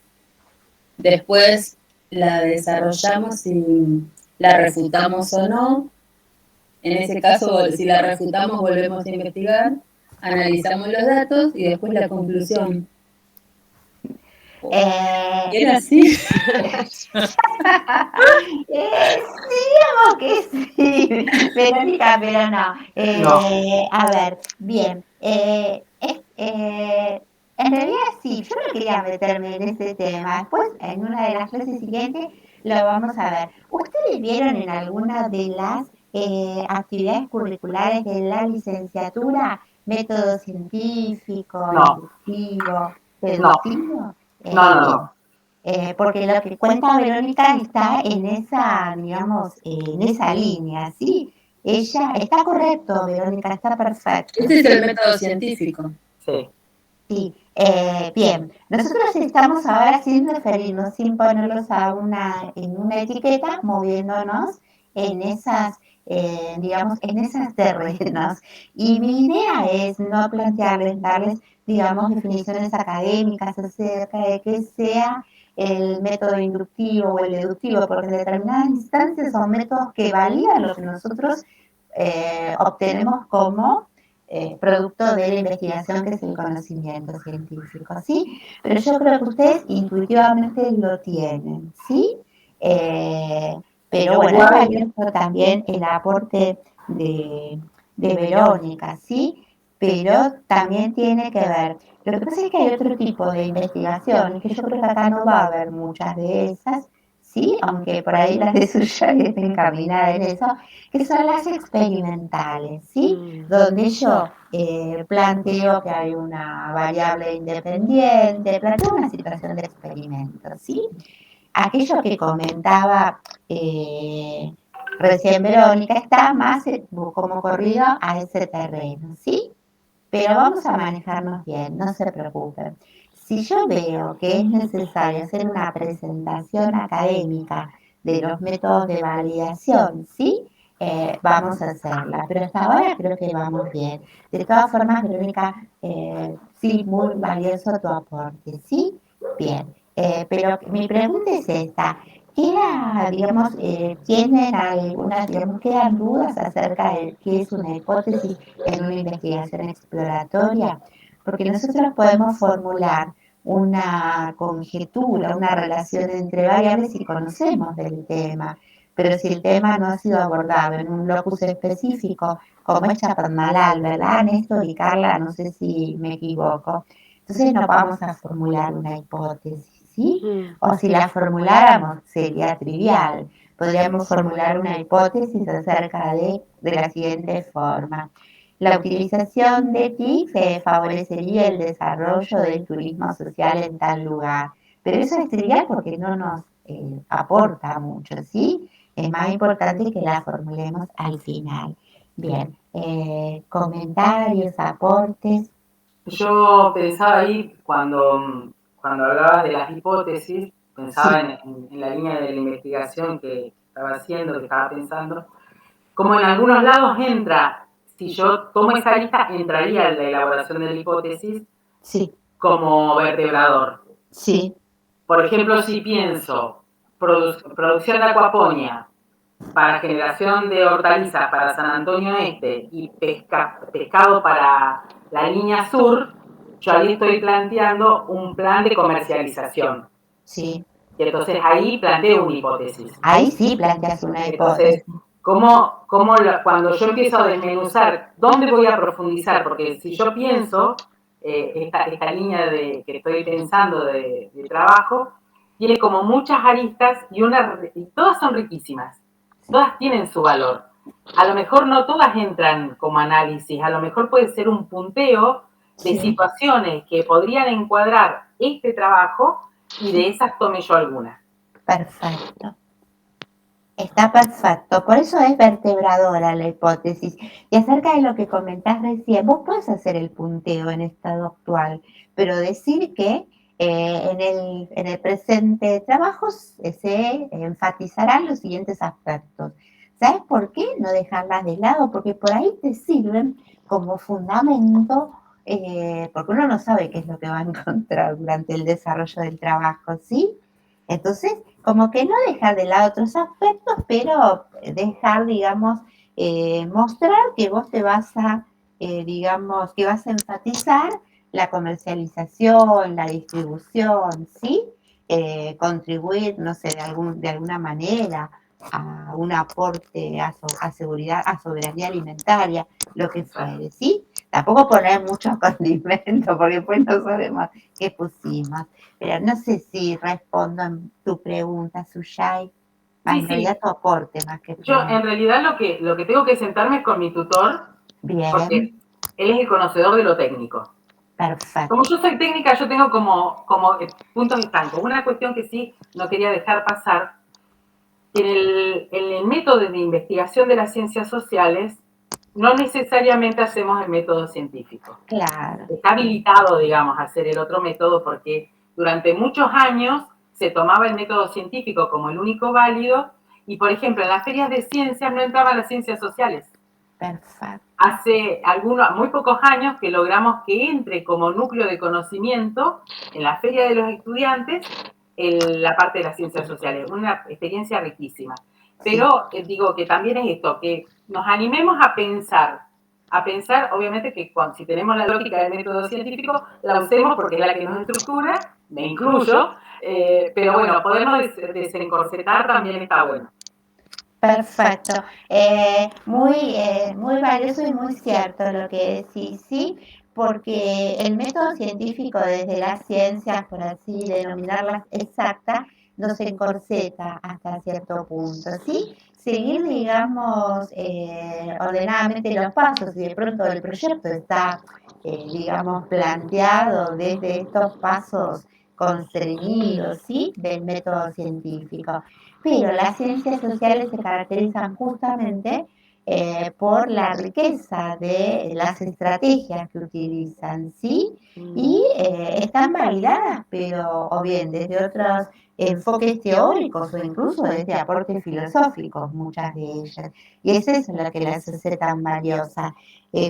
después la desarrollamos y la refutamos o no. En ese caso, si la refutamos, volvemos a investigar, analizamos los datos y después la conclusión. ¿Era así? Digamos que sí, Verónica, pero no. A ver, bien. En realidad sí, yo no quería meterme en ese tema. Después, en una de las clases siguientes, lo vamos a ver. ¿Ustedes vieron en alguna de las actividades curriculares de la licenciatura método científico, inductivo, deductivo? No. Porque lo que cuenta Verónica está en esa, digamos, en esa línea, ¿sí? Ella está correcto, Verónica, está perfecto. Este es el método científico. Sí. Sí, bien. Nosotros estamos ahora sin referirnos, sin ponerlos en una etiqueta, moviéndonos en esas, digamos, en esos terrenos. Y mi idea es no plantearles, darles, digamos, definiciones académicas acerca de qué sea el método inductivo o el deductivo, porque en determinadas instancias son métodos que validan lo que nosotros obtenemos como producto de la investigación, que es el conocimiento científico, ¿sí? Pero yo creo que ustedes intuitivamente lo tienen, ¿sí? Pero bueno, es valioso también el aporte de Verónica, ¿sí? Pero también tiene que ver. Lo que pasa es que hay otro tipo de investigación, que yo creo que acá no va a haber muchas de esas, ¿sí? Aunque por ahí las de Suya estén encaminadas en eso, que son las experimentales, ¿sí? Donde yo planteo que hay una variable independiente, planteo una situación de experimento, ¿sí? Aquello que comentaba recién Verónica está más como corrido a ese terreno, ¿sí? Pero vamos a manejarnos bien, no se preocupen. si yo veo que es necesario hacer una presentación académica de los métodos de validación, ¿sí? Vamos a hacerla, pero hasta ahora creo que vamos bien. De todas formas, Verónica, sí, muy valioso tu aporte, ¿sí? Bien, pero mi pregunta es esta. Digamos, tienen algunas, digamos, quedan dudas acerca de qué es una hipótesis en una investigación exploratoria? Porque nosotros podemos formular una conjetura, una relación entre variables si conocemos del tema, pero si el tema no ha sido abordado en un locus específico, como es Chaparmalal, ¿verdad, Néstor y Carla? No sé si me equivoco. Entonces no vamos a formular una hipótesis, ¿sí? O si la formuláramos sería trivial. Podríamos formular una hipótesis acerca de la siguiente forma. La utilización de TIC favorecería el desarrollo del turismo social en tal lugar. Pero eso es trivial porque no nos aporta mucho, ¿sí? Es más importante que la formulemos al final. Bien, comentarios, aportes. Yo pensaba ahí, cuando hablabas de las hipótesis, pensaba en la línea de la investigación que estaba haciendo, que estaba pensando, como en algunos lados entra, si yo tomo esa lista, entraría la elaboración de la hipótesis como vertebrador. Sí. Por ejemplo, si pienso producción de acuaponia para generación de hortalizas para San Antonio Este y pescado para la línea sur, yo ahí estoy planteando un plan de comercialización. Sí. Y entonces ahí planteo una hipótesis. Ahí sí planteas una hipótesis. Entonces, cuando yo empiezo a desmenuzar, ¿dónde voy a profundizar? Porque si yo pienso, esta línea que estoy pensando de trabajo, tiene como muchas aristas y todas son riquísimas. Todas tienen su valor. A lo mejor no todas entran como análisis, a lo mejor puede ser un punteo de situaciones que podrían encuadrar este trabajo y de esas tome yo alguna. Perfecto. Está perfecto, por eso es vertebradora la hipótesis. Y acerca de lo que comentás recién, vos podés hacer el punteo en estado actual, pero decir que en el presente trabajo se enfatizarán los siguientes aspectos. ¿Sabes por qué? No dejarlas de lado, porque por ahí te sirven como fundamento, porque uno no sabe qué es lo que va a encontrar durante el desarrollo del trabajo, ¿sí? Entonces, como que no dejar de lado otros aspectos, pero dejar, digamos, mostrar que vos te vas a, digamos, que vas a enfatizar la comercialización, la distribución, ¿sí? Contribuir, no sé, de alguna manera a un aporte a seguridad, a soberanía alimentaria, lo que fuere, ¿sí? Tampoco poner muchos condimentos, porque después no sabemos qué pusimos. Pero no sé si respondo en tu pregunta, Suyai. En realidad tu aporte más que yo en realidad lo que tengo que sentarme es con mi tutor. Bien. Porque él es el conocedor de lo técnico. Perfecto. Como yo soy técnica, yo tengo como puntos estancos. Una cuestión que sí no quería dejar pasar, que en el método de investigación de las ciencias sociales, no necesariamente hacemos el método científico. Claro. Está habilitado, digamos, a hacer el otro método porque durante muchos años se tomaba el método científico como el único válido y, por ejemplo, en las ferias de ciencias no entraban las ciencias sociales. Perfecto. Hace muy pocos años que logramos que entre como núcleo de conocimiento en la feria de los estudiantes la parte de las ciencias sociales. Una experiencia riquísima. Pero digo que también es esto, que nos animemos a pensar obviamente que si tenemos la lógica del método científico, la usemos porque es la que nos estructura, me incluyo, pero bueno, podernos desencorsetar también está bueno. Perfecto. Muy valioso y muy cierto lo que decís, ¿sí? Porque el método científico desde las ciencias, por así denominarlas exactas, nos encorseta hasta cierto punto, ¿sí? Seguir, digamos, ordenadamente los pasos y de pronto el proyecto está, digamos, planteado desde estos pasos constreñidos, ¿sí? Del método científico. Pero las ciencias sociales se caracterizan justamente por la riqueza de las estrategias que utilizan, ¿sí? Y están validadas, pero o bien desde otros enfoques teóricos o incluso desde aportes filosóficos, muchas de ellas. Y eso es lo que las hace tan valiosas.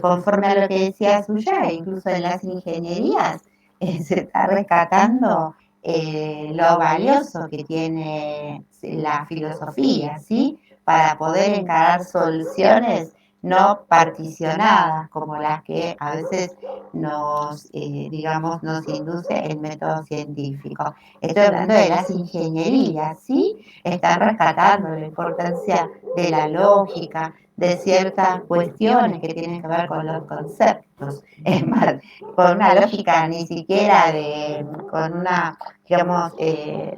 Conforme a lo que decía Suya, incluso en las ingenierías se está rescatando lo valioso que tiene la filosofía, ¿sí? Para poder encarar soluciones no particionadas como las que a veces nos, digamos, nos induce el método científico. Estoy hablando de las ingenierías, ¿sí? Están rescatando la importancia de la lógica, de ciertas cuestiones que tienen que ver con los conceptos, es más, con una lógica ni siquiera con una, digamos,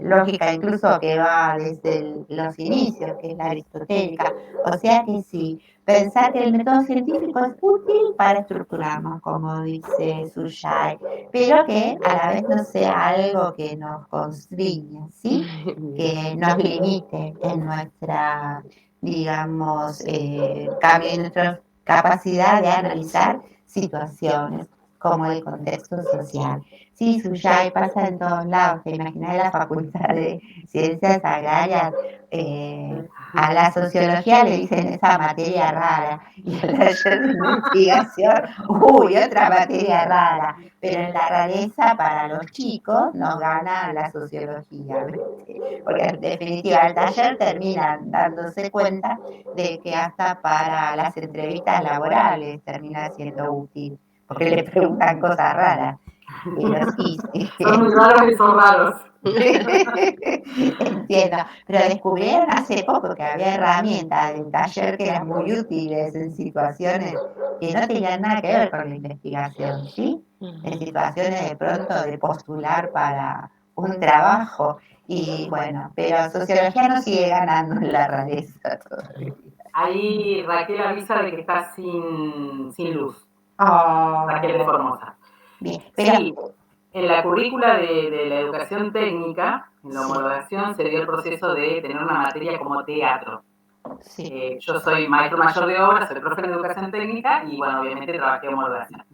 lógica incluso que va desde los inicios, que es la aristotélica. O sea que sí, pensar que el método científico es útil para estructurarnos, como dice Sujay, pero que a la vez no sea algo que nos constriña, ¿sí? Que nos limite en nuestra, digamos, cambie nuestra capacidad de analizar situaciones como el contexto social. Sí, Sujay pasa en todos lados. Te imaginas la Facultad de Ciencias Agrarias, a la sociología le dicen esa materia rara, y al taller de investigación, uy, otra materia rara. Pero en la rareza para los chicos nos gana la sociología, ¿viste? Porque en definitiva el taller termina dándose cuenta de que hasta para las entrevistas laborales termina siendo útil, porque le preguntan cosas raras. Pero sí, Son muy raros y son raros. entiendo, pero descubrieron hace poco que había herramientas del taller que eran muy útiles en situaciones que no tenían nada que ver con la investigación, ¿sí? En situaciones de pronto de postular para un trabajo. Y bueno, pero sociología no sigue ganando en la rareza todavía. Ahí Raquel avisa de que está sin luz. Oh. Raquel de Formosa. Bien, pero sí, en la currícula de la educación técnica, en la homologación, se dio el proceso de tener una materia como teatro. Sí. Yo soy maestro mayor de obra, soy profe de educación técnica y, bueno, obviamente trabajé en homologación.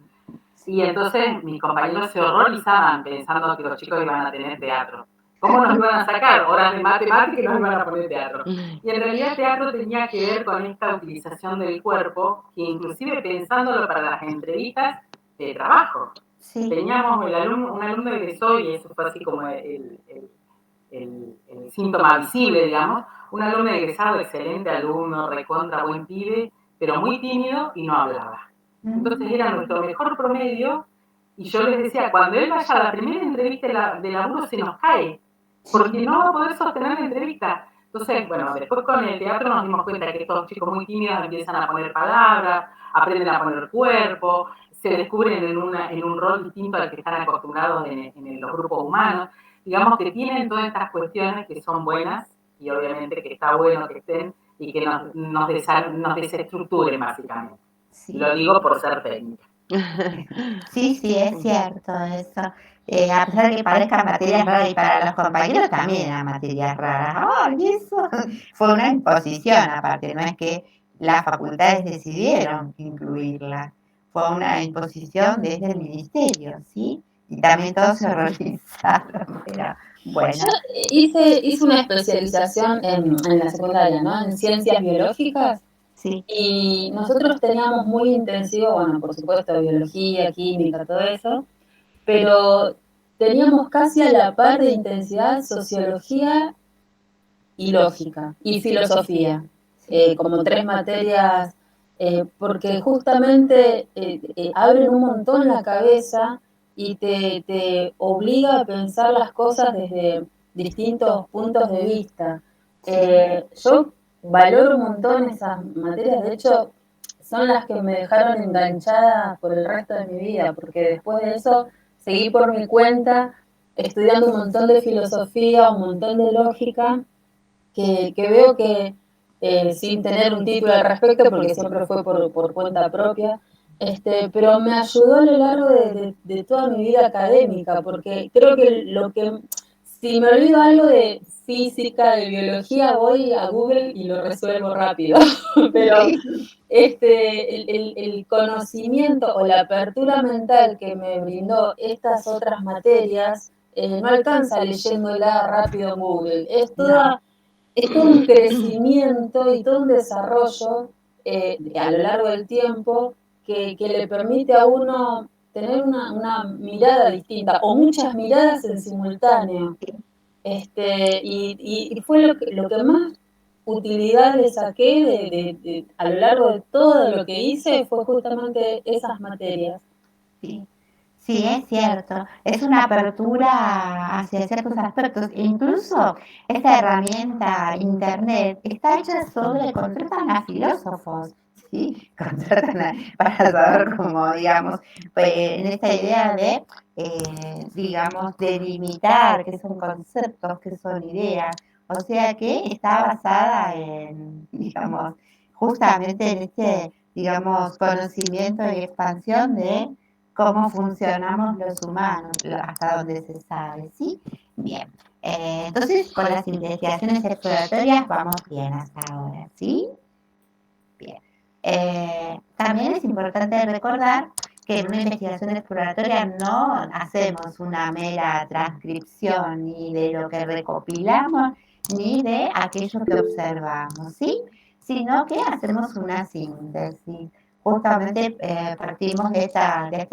Y entonces mis compañeros se horrorizaban pensando que los chicos iban a tener teatro. ¿Cómo nos iban a sacar horas de matemática y nos iban a poner teatro? Y en realidad teatro tenía que ver con esta utilización del cuerpo, que inclusive pensándolo para las entrevistas de trabajo. Sí. Teníamos un alumno egresó, y eso fue así como el síntoma visible, digamos, un alumno egresado, excelente alumno, recontra, buen pibe, pero muy tímido y no hablaba. Entonces era nuestro mejor promedio, y yo les decía, cuando él vaya a la primera entrevista de laburo se nos cae, porque no va a poder sostener la entrevista. Entonces, bueno, después con el teatro nos dimos cuenta que estos chicos muy tímidos empiezan a poner palabras, aprenden a poner cuerpo, se descubren en un rol distinto al que están acostumbrados en los grupos humanos. Digamos que tienen todas estas cuestiones que son buenas, y obviamente que está bueno que estén y que nos desestructuren básicamente. Sí. Lo digo por ser técnica. Sí, es cierto eso. A pesar de que parezcan materias raras, y para los compañeros también eran materias raras. ¡Oh, y eso! Fue una imposición, aparte, no es que las facultades decidieron incluirla. Fue una imposición desde el ministerio, ¿sí? Y también todos se horrorizaron, pero bueno. Yo hice una especialización en la secundaria, ¿no? En ciencias biológicas. Sí. Y nosotros teníamos muy intensivo, bueno, por supuesto, biología, química, todo eso, pero teníamos casi a la par de intensidad sociología y lógica, y filosofía, como 3 materias, porque justamente abren un montón la cabeza y te obliga a pensar las cosas desde distintos puntos de vista. Yo valoro un montón esas materias, de hecho, son las que me dejaron enganchada por el resto de mi vida, porque después de eso seguí por mi cuenta estudiando un montón de filosofía, un montón de lógica, que veo que sin tener un título al respecto, porque siempre fue por cuenta propia, pero me ayudó a lo largo de toda mi vida académica, porque creo que lo que Si me olvido algo de física, de biología, voy a Google y lo resuelvo rápido. Pero el conocimiento o la apertura mental que me brindó estas otras materias no alcanza leyéndola rápido en Google. Es todo un crecimiento y todo un desarrollo a lo largo del tiempo que le permite a uno tener una mirada distinta o muchas miradas en simultáneo. Y fue lo que más utilidad le saqué a lo largo de todo lo que hice fue justamente esas materias. Sí. Sí, es cierto. Es una apertura hacia ciertos aspectos. Incluso esta herramienta Internet está hecha sobre, contratan a filósofos, ¿sí? Para saber cómo, digamos, en esta idea de, digamos, delimitar qué son conceptos, qué son ideas. O sea que está basada en, digamos, justamente en este, digamos, conocimiento y expansión de cómo funcionamos los humanos, hasta donde se sabe, ¿sí? Bien, entonces con las investigaciones exploratorias vamos bien hasta ahora, ¿sí? Bien. También es importante recordar que en una investigación exploratoria no hacemos una mera transcripción ni de lo que recopilamos, ni de aquello que observamos, ¿sí? Sino que hacemos una síntesis. Justamente partimos de este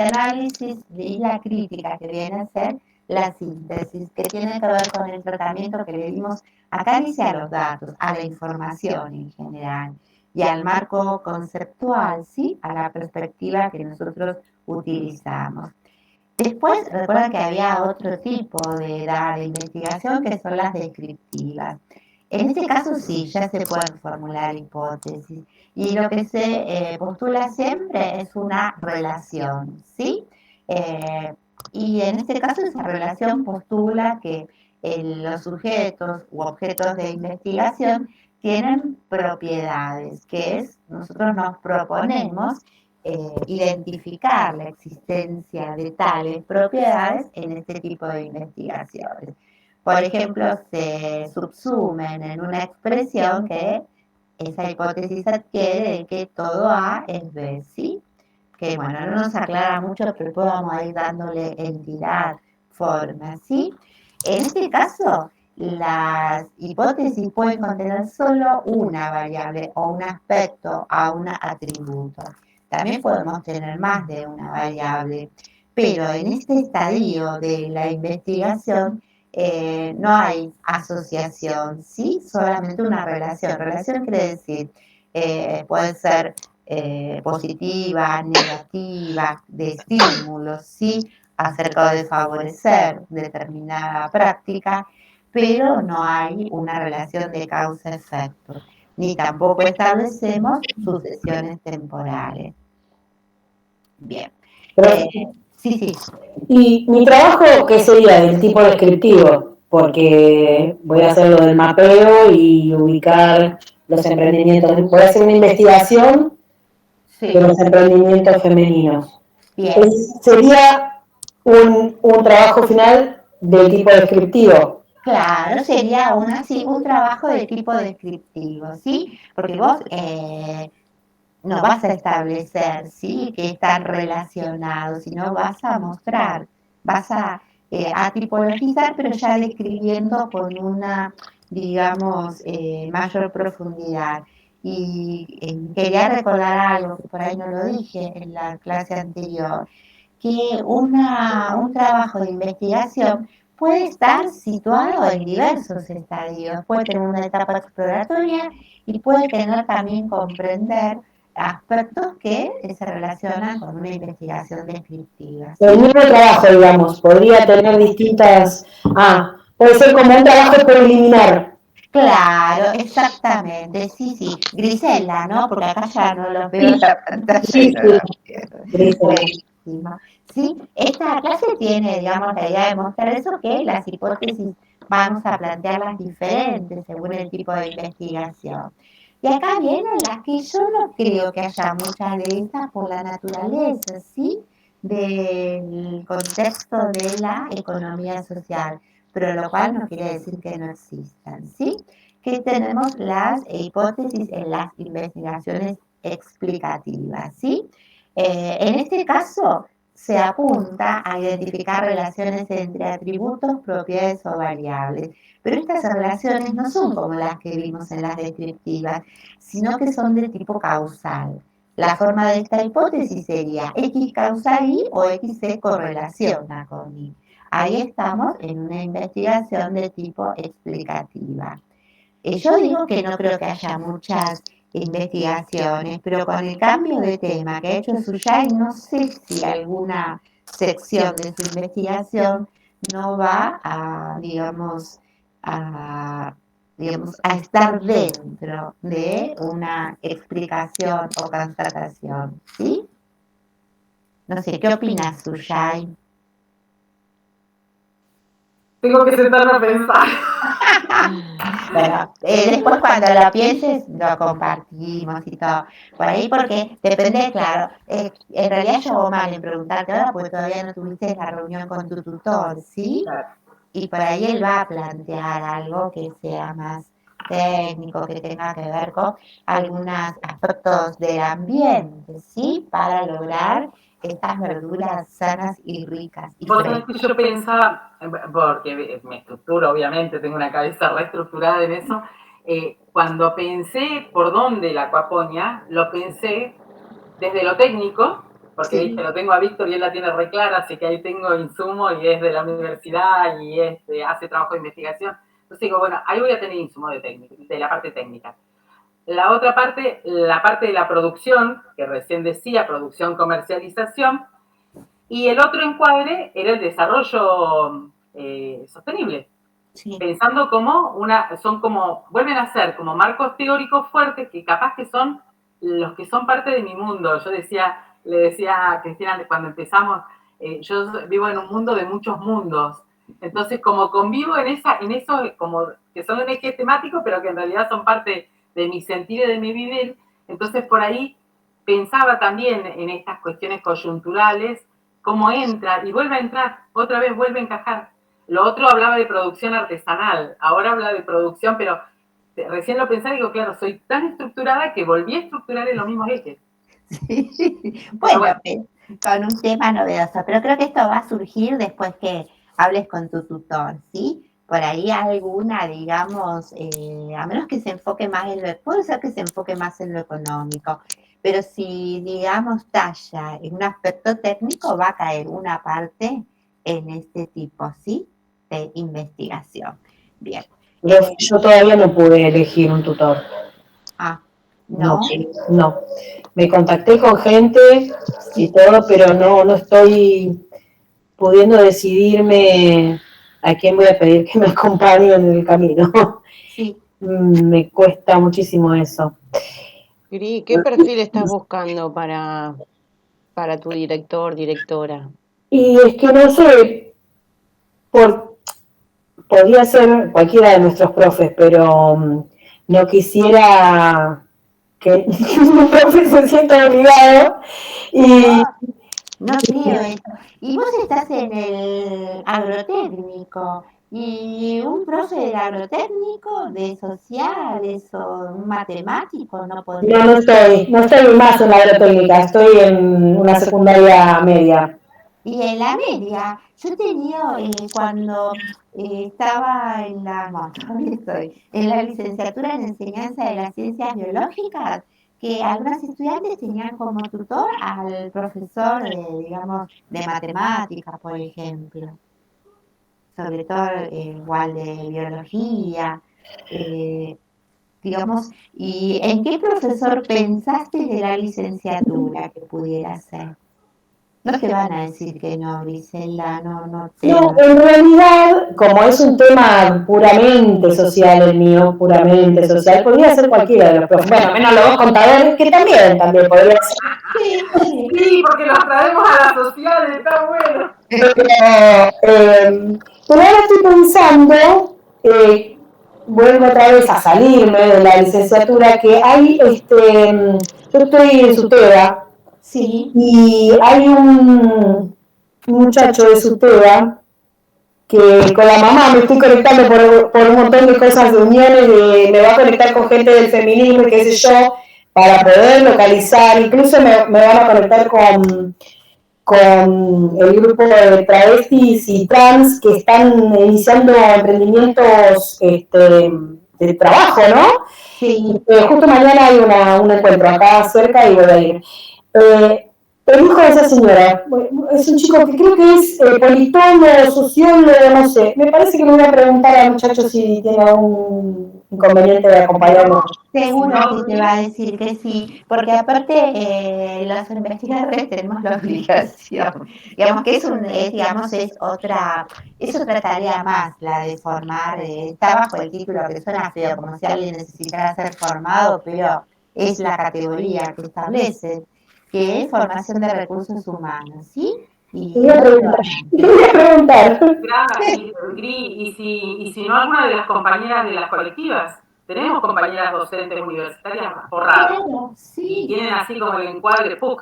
análisis y la crítica que viene a ser la síntesis, que tiene que ver con el tratamiento que le dimos acá dice a los datos, a la información en general y al marco conceptual, ¿sí? A la perspectiva que nosotros utilizamos. Después, recuerda que había otro tipo de investigación que son las descriptivas. En este caso sí, ya se pueden formular hipótesis y lo que se postula siempre es una relación, ¿sí? Y en este caso esa relación postula que los sujetos u objetos de investigación tienen propiedades, que es, nosotros nos proponemos identificar la existencia de tales propiedades en este tipo de investigaciones. Por ejemplo, se subsumen en una expresión que esa hipótesis adquiere de que todo A es B, ¿sí? Que bueno, no nos aclara mucho, pero después vamos a ir dándole entidad, forma, ¿sí? En este caso, las hipótesis pueden contener solo una variable o un aspecto a un atributo. También podemos tener más de una variable, pero en este estadio de la investigación no hay asociación, ¿sí? Solamente una relación. Relación quiere decir, puede ser positiva, negativa, de estímulos, ¿sí? Acerca de favorecer determinada práctica, pero no hay una relación de causa-efecto, ni tampoco establecemos sucesiones temporales. Bien. Sí. Y mi trabajo, ¿qué sería? Del tipo descriptivo, porque voy a hacer lo del mapeo y ubicar los emprendimientos. Voy a hacer una investigación de los emprendimientos femeninos. Sería un trabajo final del tipo descriptivo. Claro, sería un trabajo de tipo descriptivo, ¿sí? Porque vos no vas a establecer, ¿sí? Que están relacionados, sino vas a mostrar, vas a tipologizar, pero ya describiendo con una, digamos, mayor profundidad. Y quería recordar algo, que por ahí no lo dije en la clase anterior, que un trabajo de investigación puede estar situado en diversos estadios, puede tener una etapa exploratoria y puede tener también comprender aspectos que se relacionan con una investigación descriptiva. El mismo trabajo, digamos, podría tener distintas... puede ser como un trabajo preliminar. Claro, exactamente, sí. Grisela, ¿no? Porque acá ya no los veo en la pantalla. Sí, esta clase tiene, digamos, la idea de mostrar eso, que las hipótesis vamos a plantearlas diferentes según el tipo de investigación. Y acá vienen las que yo no creo que haya muchas de estas por la naturaleza, ¿sí? Del contexto de la economía social. pero lo cual no quiere decir que no existan, ¿sí? Que tenemos las hipótesis en las investigaciones explicativas, ¿sí? En este caso, se apunta a identificar relaciones entre atributos, propiedades o variables, pero estas relaciones no son como las que vimos en las descriptivas, sino que son de tipo causal. La forma de esta hipótesis sería X causa Y o X se correlaciona con Y. Ahí estamos en una investigación de tipo explicativa. Yo digo que no creo que haya muchas investigaciones, pero con el cambio de tema que ha hecho Suyai, no sé si alguna sección de su investigación no va a, digamos, a estar dentro de una explicación o constatación, ¿sí? No sé, ¿qué opinas, Suyai? Tengo que sentarme a pensar. Bueno, después cuando lo pienses lo compartimos y todo. Por ahí porque depende, claro, en realidad yo hago mal en preguntarte ahora porque todavía no tuviste la reunión con tu tutor, ¿sí? Claro. Y por ahí él va a plantear algo que sea más técnico, que tenga que ver con algunos aspectos del ambiente, ¿sí? Para lograr estas verduras sanas y ricas. Y Vos sabés que yo pensaba, porque me estructuro, obviamente, tengo una cabeza reestructurada en eso, cuando pensé por dónde la acuaponia, lo pensé desde lo técnico, porque Sí. dije, lo tengo a Víctor y él la tiene re clara, así que ahí tengo insumo y es de la universidad y hace trabajo de investigación. Entonces digo, bueno, ahí voy a tener insumo de la parte técnica. La otra parte, la parte de la producción, que recién decía, producción, comercialización, y el otro encuadre era el desarrollo sostenible. Sí. Pensando como vuelven a ser como marcos teóricos fuertes que capaz que son los que son parte de mi mundo. Yo le decía a Cristina cuando empezamos, yo vivo en un mundo de muchos mundos. Entonces, como convivo en eso, como que son un eje temático, pero que en realidad son parte de mi sentir y de mi vivir, entonces por ahí pensaba también en estas cuestiones coyunturales, cómo entra y vuelve a entrar, otra vez vuelve a encajar. Lo otro hablaba de producción artesanal, ahora habla de producción, pero recién lo pensé y digo, claro, soy tan estructurada que volví a estructurar en los mismos ejes. Sí. Bueno, con un tema novedoso, pero creo que esto va a surgir después que hables con tu tutor, ¿sí? Por ahí alguna, digamos, a menos que se enfoque más puede ser que se enfoque más en lo económico, pero si, digamos, talla en un aspecto técnico, va a caer una parte en este tipo, ¿sí? De investigación. Bien. Yo todavía no pude elegir un tutor. ¿No? No. Me contacté con gente y todo, pero no estoy pudiendo decidirme a quién voy a pedir que me acompañe en el camino. Sí. Me cuesta muchísimo eso. ¿Qué perfil estás buscando para tu director, directora? Y es que no sé, podría ser cualquiera de nuestros profes, pero no quisiera que un profe se sienta obligado y... No creo eso. Y vos estás en el agrotécnico. Y un profe del agrotécnico, de sociales o un matemático, no podría. No estoy más en la agrotécnica, estoy en una secundaria media. Y en la media, yo he tenido, cuando estaba en en la licenciatura en enseñanza de las ciencias biológicas, que algunos estudiantes tenían como tutor al profesor, digamos, de matemáticas, por ejemplo, sobre todo igual de biología, digamos, ¿y en qué profesor pensaste de la licenciatura que pudiera ser? No te van a decir que no, Griselda, no. No, en realidad, como es un tema puramente social el mío, puramente social, podría ser cualquiera de los profes. Bueno, menos los dos contadores, que también podría ser. Sí, porque los traemos a la social, está bueno. Pero ahora estoy pensando, vuelvo otra vez a salirme de la licenciatura, que hay, yo estoy en SUTEBA, sí, y hay un muchacho de SUTEBA que con la mamá me estoy conectando por un montón de cosas, de uniones, me va a conectar con gente del feminismo y qué sé yo, para poder localizar, incluso me van a conectar con el grupo de travestis y trans que están iniciando emprendimientos de trabajo, ¿no? Sí. Justo mañana hay un encuentro acá cerca y voy a ir. El hijo de esa señora es un chico que creo que es politólogo, sociólogo, no sé. Me parece que me voy a preguntar al muchacho si tiene algún inconveniente de acompañarlo. Seguro que te va a decir que sí, porque aparte los investigadores tenemos la obligación, digamos que es otra tarea más, la de formar, está bajo el título que suena feo, como si alguien necesitara ser formado, pero es la categoría que establece, que es formación de recursos humanos, ¿sí? Te voy a preguntar. Y si no, alguna de las compañeras de las colectivas. Tenemos compañeras docentes universitarias forradas. Claro, sí. Y tienen así como el encuadre PUC.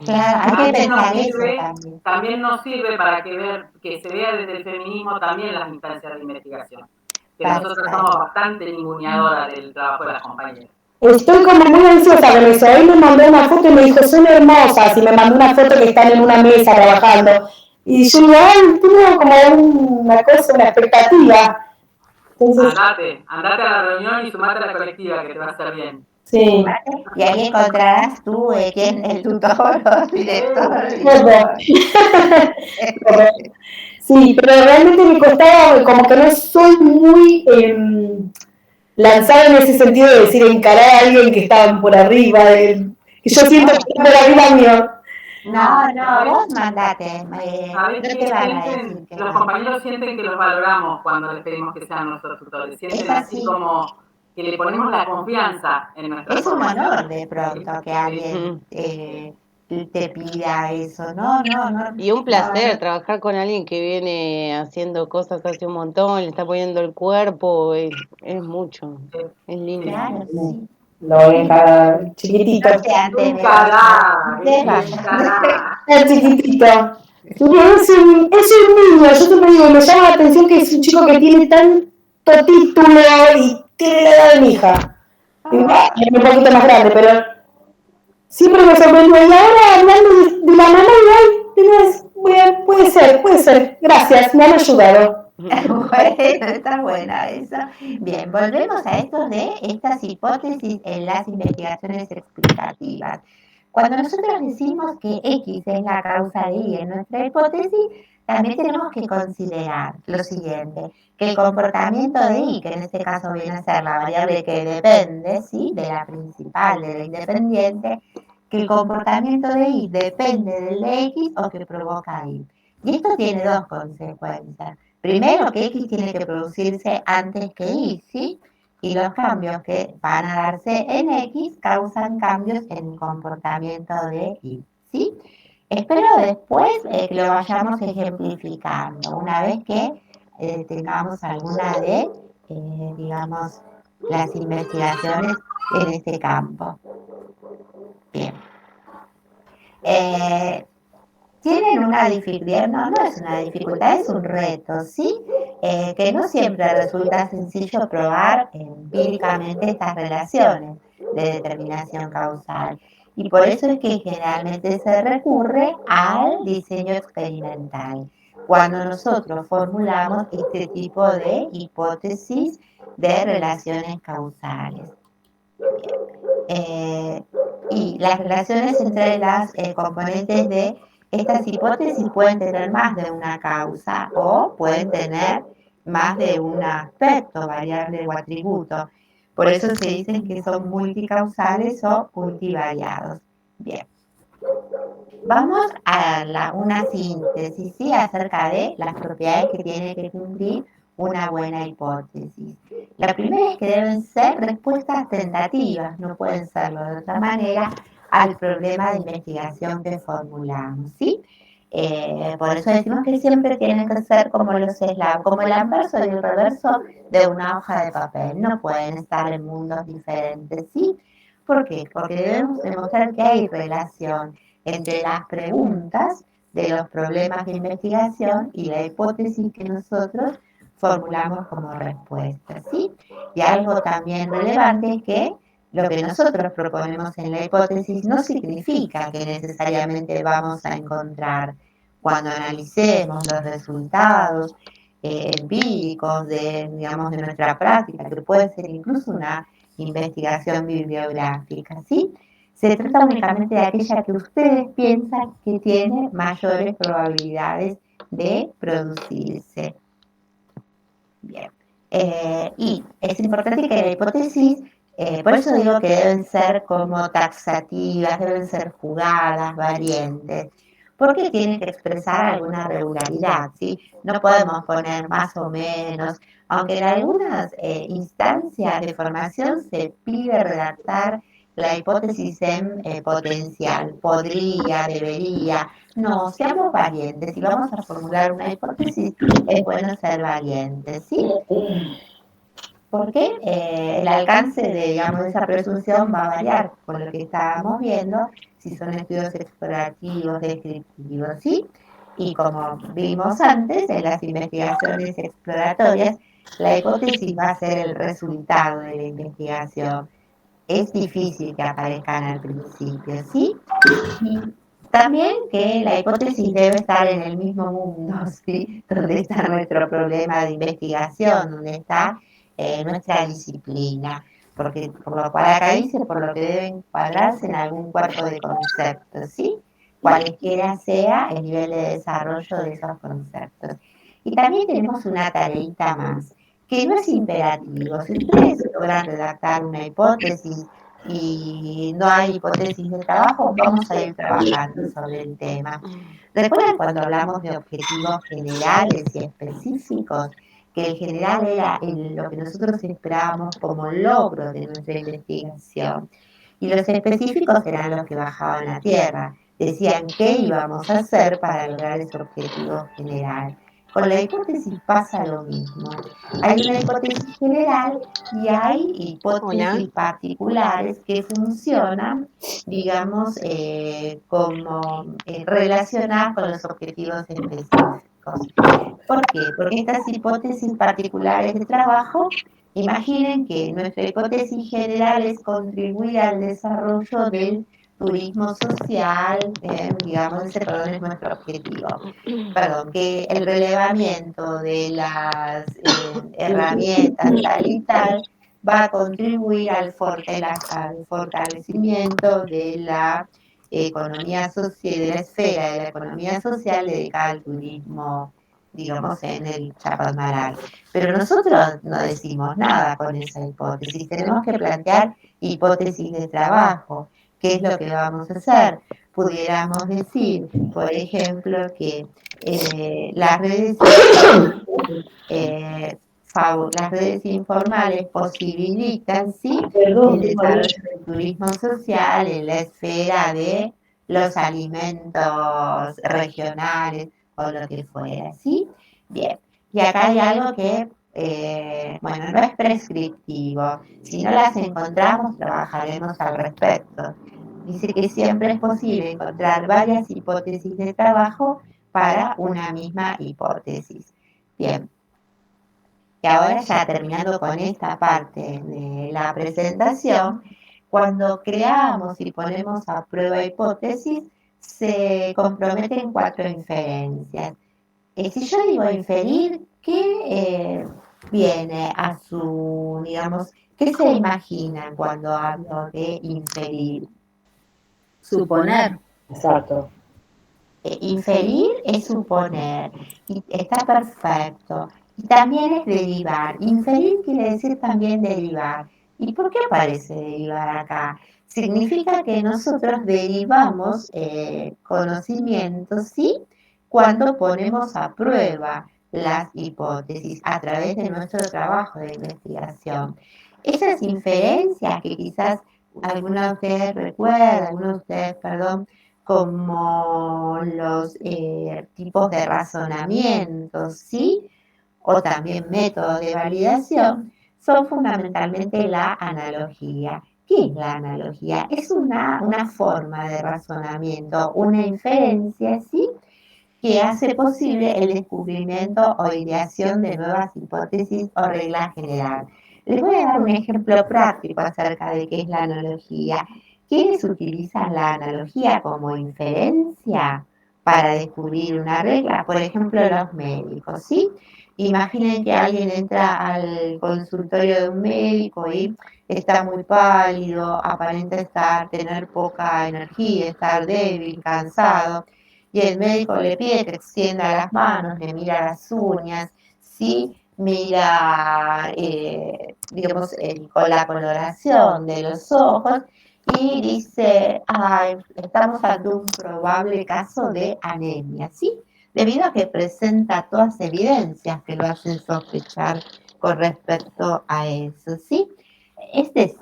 Claro, hay que pensar eso también. También nos sirve para que se vea desde el feminismo también las instancias de investigación. Que nosotros somos bastante ninguneadoras del trabajo de las compañeras. Estoy como muy ansiosa con eso. Hoy me mandó una foto y me dijo, son hermosas, y me mandó una foto que están en una mesa trabajando. Y yo digo, tengo como una cosa, una expectativa. Entonces, andate a la reunión y sumate a la colectiva, que te va a hacer bien. Sí. Y ahí encontrarás tú quién es el tutor o el director. Sí, pero realmente me costaba, como que no soy muy lanzada en ese sentido de decir encarar a alguien que estaba por arriba, que yo siento que está por arriba mío. No, vos mandate. No te van a decir que los compañeros sienten que los valoramos cuando les pedimos que sean nuestros tutores. Sienten así como que le ponemos la confianza en nuestra Es un honor de pronto que alguien te pida eso, no. Y un placer trabajar con alguien que viene haciendo cosas hace un montón, le está poniendo el cuerpo, es mucho, es lindo. Claro, sí. Lo voy a encarar chiquitito. Es chiquitito. Es un niño, yo siempre digo, me llama la atención que es un chico que tiene tanto título y tiene la edad de mi hija. Es un poquito más grande, pero siempre me sorprendió. Y ahora hablando de la mamá, puede ser. Gracias, me han ayudado. Bueno, está buena esa. Bien, volvemos a esto de estas hipótesis en las investigaciones explicativas. Cuando nosotros decimos que X es la causa de Y en nuestra hipótesis, también tenemos que considerar lo siguiente, que el comportamiento de Y, que en este caso viene a ser la variable que depende, ¿sí?, de la principal, de la independiente, que el comportamiento de Y depende del de X o que provoca Y. Y esto tiene dos consecuencias. Primero, que X tiene que producirse antes que Y, ¿sí? Y los cambios que van a darse en X causan cambios en el comportamiento de Y, ¿sí? Espero después que lo vayamos ejemplificando, una vez que tengamos alguna de, digamos, las investigaciones en este campo. Bien. Tienen una dificultad, no es una dificultad, es un reto, ¿sí? Que no siempre resulta sencillo probar empíricamente estas relaciones de determinación causal. Y por eso es que generalmente se recurre al diseño experimental, cuando nosotros formulamos este tipo de hipótesis de relaciones causales. Y las relaciones entre las componentes de estas hipótesis pueden tener más de una causa o pueden tener más de un aspecto, variable o atributo. Por eso se dicen que son multicausales o multivariados. Bien. Vamos a una síntesis, ¿sí?, acerca de las propiedades que tiene que cumplir una buena hipótesis. La primera es que deben ser respuestas tentativas, no pueden serlo de otra manera, al problema de investigación que formulamos, ¿sí? Por eso decimos que siempre tienen que ser como los eslabones, como el anverso y el reverso de una hoja de papel, no pueden estar en mundos diferentes, ¿sí? ¿Por qué? Porque debemos demostrar que hay relación entre las preguntas de los problemas de investigación y la hipótesis que nosotros formulamos como respuesta, ¿sí? Y algo también relevante es que lo que nosotros proponemos en la hipótesis no significa que necesariamente vamos a encontrar cuando analicemos los resultados empíricos de, digamos, de nuestra práctica, que puede ser incluso una investigación bibliográfica, ¿sí? Se trata únicamente de aquella que ustedes piensan que tiene mayores probabilidades de producirse. Bien. Y es importante que la hipótesis, por eso digo que deben ser como taxativas, deben ser jugadas, variantes, porque tienen que expresar alguna regularidad, ¿sí? No podemos poner más o menos, aunque en algunas instancias de formación se pide redactar la hipótesis en potencial, podría, debería. No, seamos valientes. Si vamos a formular una hipótesis, es bueno ser valientes, ¿sí? Porque el alcance de, digamos, de esa presunción va a variar con lo que estábamos viendo, si son estudios explorativos, descriptivos, ¿sí? Y como vimos antes, en las investigaciones exploratorias, la hipótesis va a ser el resultado de la investigación. Es difícil que aparezcan al principio, ¿sí? Y también que la hipótesis debe estar en el mismo mundo, ¿sí? Donde está nuestro problema de investigación, donde está nuestra disciplina, porque por lo cual acá dice, por lo que deben cuadrarse en algún cuerpo de conceptos, ¿sí? Cualesquiera sea el nivel de desarrollo de esos conceptos. Y también tenemos una tareita más, que no es imperativo. Si ustedes logran redactar una hipótesis y no hay hipótesis de trabajo, vamos a ir trabajando sobre el tema. ¿Recuerdan cuando hablamos de objetivos generales y específicos? Que el general era lo que nosotros esperábamos como logro de nuestra investigación. Y los específicos eran los que bajaban a tierra. Decían qué íbamos a hacer para lograr ese objetivo general. Con la hipótesis pasa lo mismo. Hay una hipótesis general y hay hipótesis particulares que funcionan, digamos, como relacionadas con los objetivos específicos. ¿Por qué? Porque estas hipótesis particulares de trabajo, imaginen que nuestra hipótesis general es contribuir al desarrollo del turismo social, digamos, ese es nuestro objetivo. Perdón, que el relevamiento de las herramientas tal y tal va a contribuir al fortalecimiento de la economía social, de la esfera de la economía social dedicada al turismo, digamos, en el Chapadmalal. Pero nosotros no decimos nada con esa hipótesis, tenemos que plantear hipótesis de trabajo. ¿Qué es lo que vamos a hacer? Pudiéramos decir, por ejemplo, que las redes informales posibilitan, ¿sí?, el desarrollo del turismo social en la esfera de los alimentos regionales o lo que fuera, ¿sí? Bien, y acá hay algo que, bueno, no es prescriptivo. Si no las encontramos, trabajaremos al respecto. Dice que siempre es posible encontrar varias hipótesis de trabajo para una misma hipótesis. Bien. Y ahora ya terminando con esta parte de la presentación, cuando creamos y ponemos a prueba hipótesis, se comprometen 4 inferencias. Si yo digo inferir, ¿qué viene a su, digamos, qué se imaginan cuando hablo de inferir? Suponer. Exacto. Inferir es suponer, y está perfecto. Y también es derivar. Inferir quiere decir también derivar. ¿Y por qué aparece derivar acá? Significa que nosotros derivamos conocimientos, ¿sí?, cuando ponemos a prueba las hipótesis a través de nuestro trabajo de investigación. Esas inferencias que quizás algunos de ustedes recuerdan, algunos de ustedes, perdón, como los tipos de razonamiento, ¿sí?, o también métodos de validación, son fundamentalmente la analogía. ¿Qué es la analogía? Es una forma de razonamiento, una inferencia, ¿sí?, que hace posible el descubrimiento o ideación de nuevas hipótesis o reglas generales. Les voy a dar un ejemplo práctico acerca de qué es la analogía. ¿Quiénes utilizan la analogía como inferencia para descubrir una regla? Por ejemplo, los médicos, ¿sí? Imaginen que alguien entra al consultorio de un médico y está muy pálido, aparenta tener poca energía, estar débil, cansado, y el médico le pide que extienda las manos, le mira las uñas, ¿sí? Mira, digamos, con la coloración de los ojos y dice, ay, estamos ante un probable caso de anemia, ¿sí? Debido a que presenta todas evidencias que lo hacen sospechar con respecto a eso, ¿sí? Esta es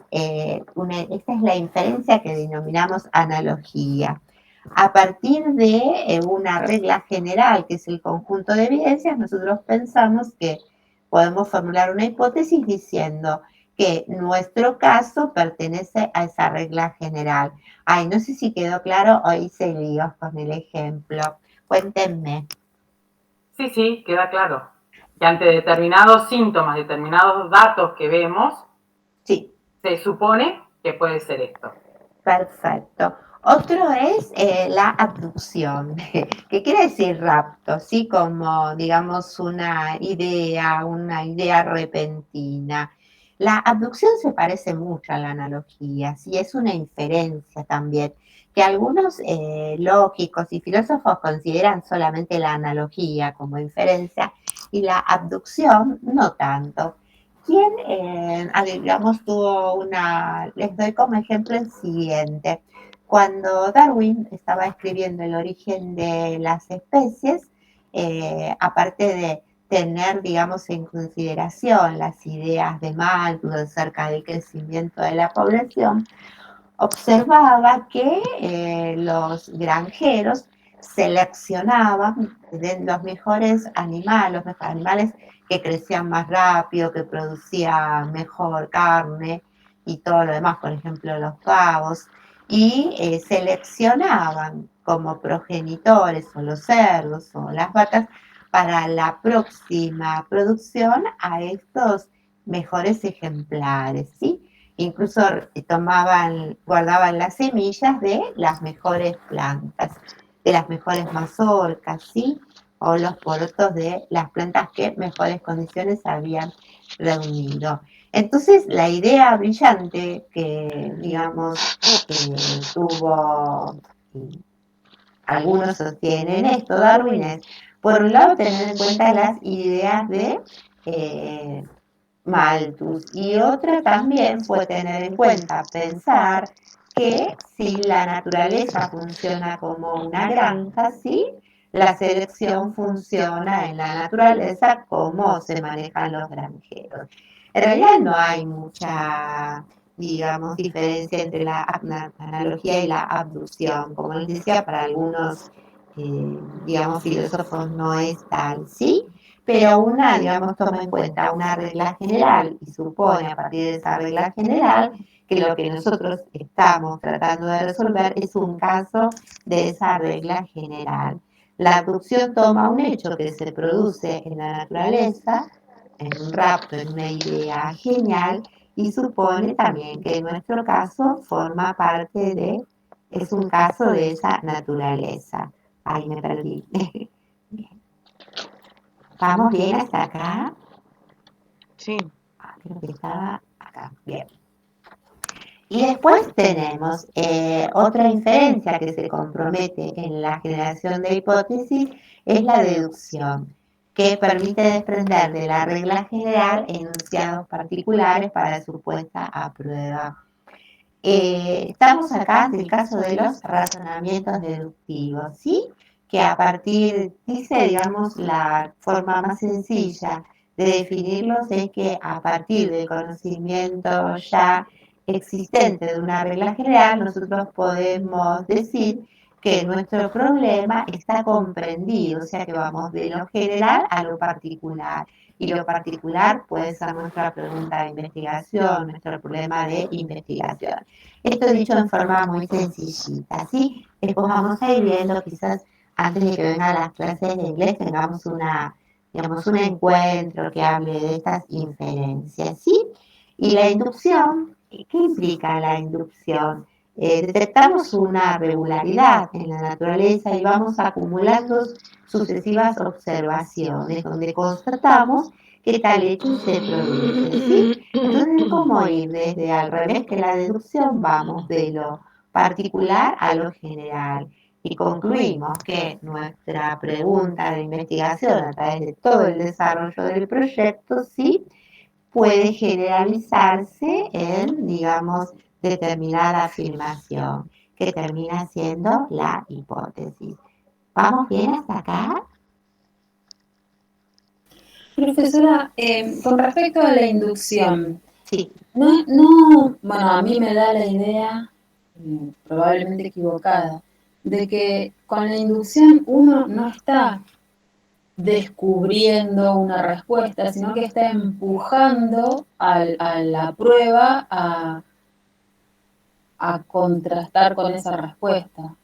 la inferencia que denominamos analogía. A partir de una regla general, que es el conjunto de evidencias, nosotros pensamos que podemos formular una hipótesis diciendo que nuestro caso pertenece a esa regla general. Ay, no sé si quedó claro o hice líos con el ejemplo. Cuéntenme. Sí, queda claro. Que ante determinados síntomas, determinados datos que vemos, sí, se supone que puede ser esto. Perfecto. Otro es la abducción, que quiere decir rapto, ¿sí? Como, digamos, una idea repentina. La abducción se parece mucho a la analogía, ¿sí? Es una inferencia también, que algunos lógicos y filósofos consideran solamente la analogía como inferencia y la abducción no tanto. ¿Quién, digamos, les doy como ejemplo el siguiente? Cuando Darwin estaba escribiendo el origen de las especies, aparte de tener, digamos, en consideración las ideas de Malthus acerca del crecimiento de la población, observaba que los granjeros seleccionaban los mejores animales que crecían más rápido, que producían mejor carne y todo lo demás, por ejemplo los pavos, y seleccionaban como progenitores o los cerdos o las vacas para la próxima producción a estos mejores ejemplares, ¿sí? Incluso guardaban las semillas de las mejores plantas, de las mejores mazorcas, ¿sí? O los porotos de las plantas que mejores condiciones habían reunido. Entonces, la idea brillante que, digamos, tuvo, algunos sostienen esto, Darwin, es, por un lado, tener en cuenta las ideas de Malthus, y otra también fue tener en cuenta, pensar que si la naturaleza funciona como una granja, ¿sí? La selección funciona en la naturaleza como se manejan los granjeros. En realidad no hay mucha, digamos, diferencia entre la analogía y la abducción. Como les decía, para algunos, digamos, filósofos no es tal, ¿sí? Pero una, digamos, toma en cuenta una regla general y supone a partir de esa regla general que lo que nosotros estamos tratando de resolver es un caso de esa regla general. La abducción toma un hecho que se produce en la naturaleza, en un rapto, en una idea genial, y supone también que en nuestro caso forma parte de, es un caso de esa naturaleza. Ahí me perdí. ¿Vamos bien hasta acá? Sí. Creo que estaba acá. Bien. Y después tenemos otra inferencia que se compromete en la generación de hipótesis, es la deducción, que permite desprender de la regla general enunciados particulares para su puesta a prueba. Estamos acá en el caso de los razonamientos deductivos, ¿sí? Que a partir, dice, digamos, la forma más sencilla de definirlos es que a partir del conocimiento ya existente de una regla general, nosotros podemos decir que nuestro problema está comprendido, o sea que vamos de lo general a lo particular. Y lo particular puede ser nuestra pregunta de investigación, nuestro problema de investigación. Esto dicho en forma muy sencillita, ¿sí? Después vamos a ir viendo quizás antes de que vengan las clases de inglés, tengamos digamos, un encuentro que hable de estas inferencias, ¿sí? Y la inducción, ¿qué implica la inducción? Detectamos una regularidad en la naturaleza y vamos acumulando sucesivas observaciones donde constatamos que tal hecho se produce, ¿sí? Entonces es como ir desde al revés que la deducción, vamos de lo particular a lo general y concluimos que nuestra pregunta de investigación a través de todo el desarrollo del proyecto, sí, puede generalizarse en, digamos, determinada afirmación, que termina siendo la hipótesis. ¿Vamos bien hasta acá? Profesora, con respecto a la inducción, Sí. bueno, a mí me da la idea, probablemente equivocada, de que con la inducción uno no está descubriendo una respuesta, sino que está empujando a la prueba a contrastar con esa respuesta.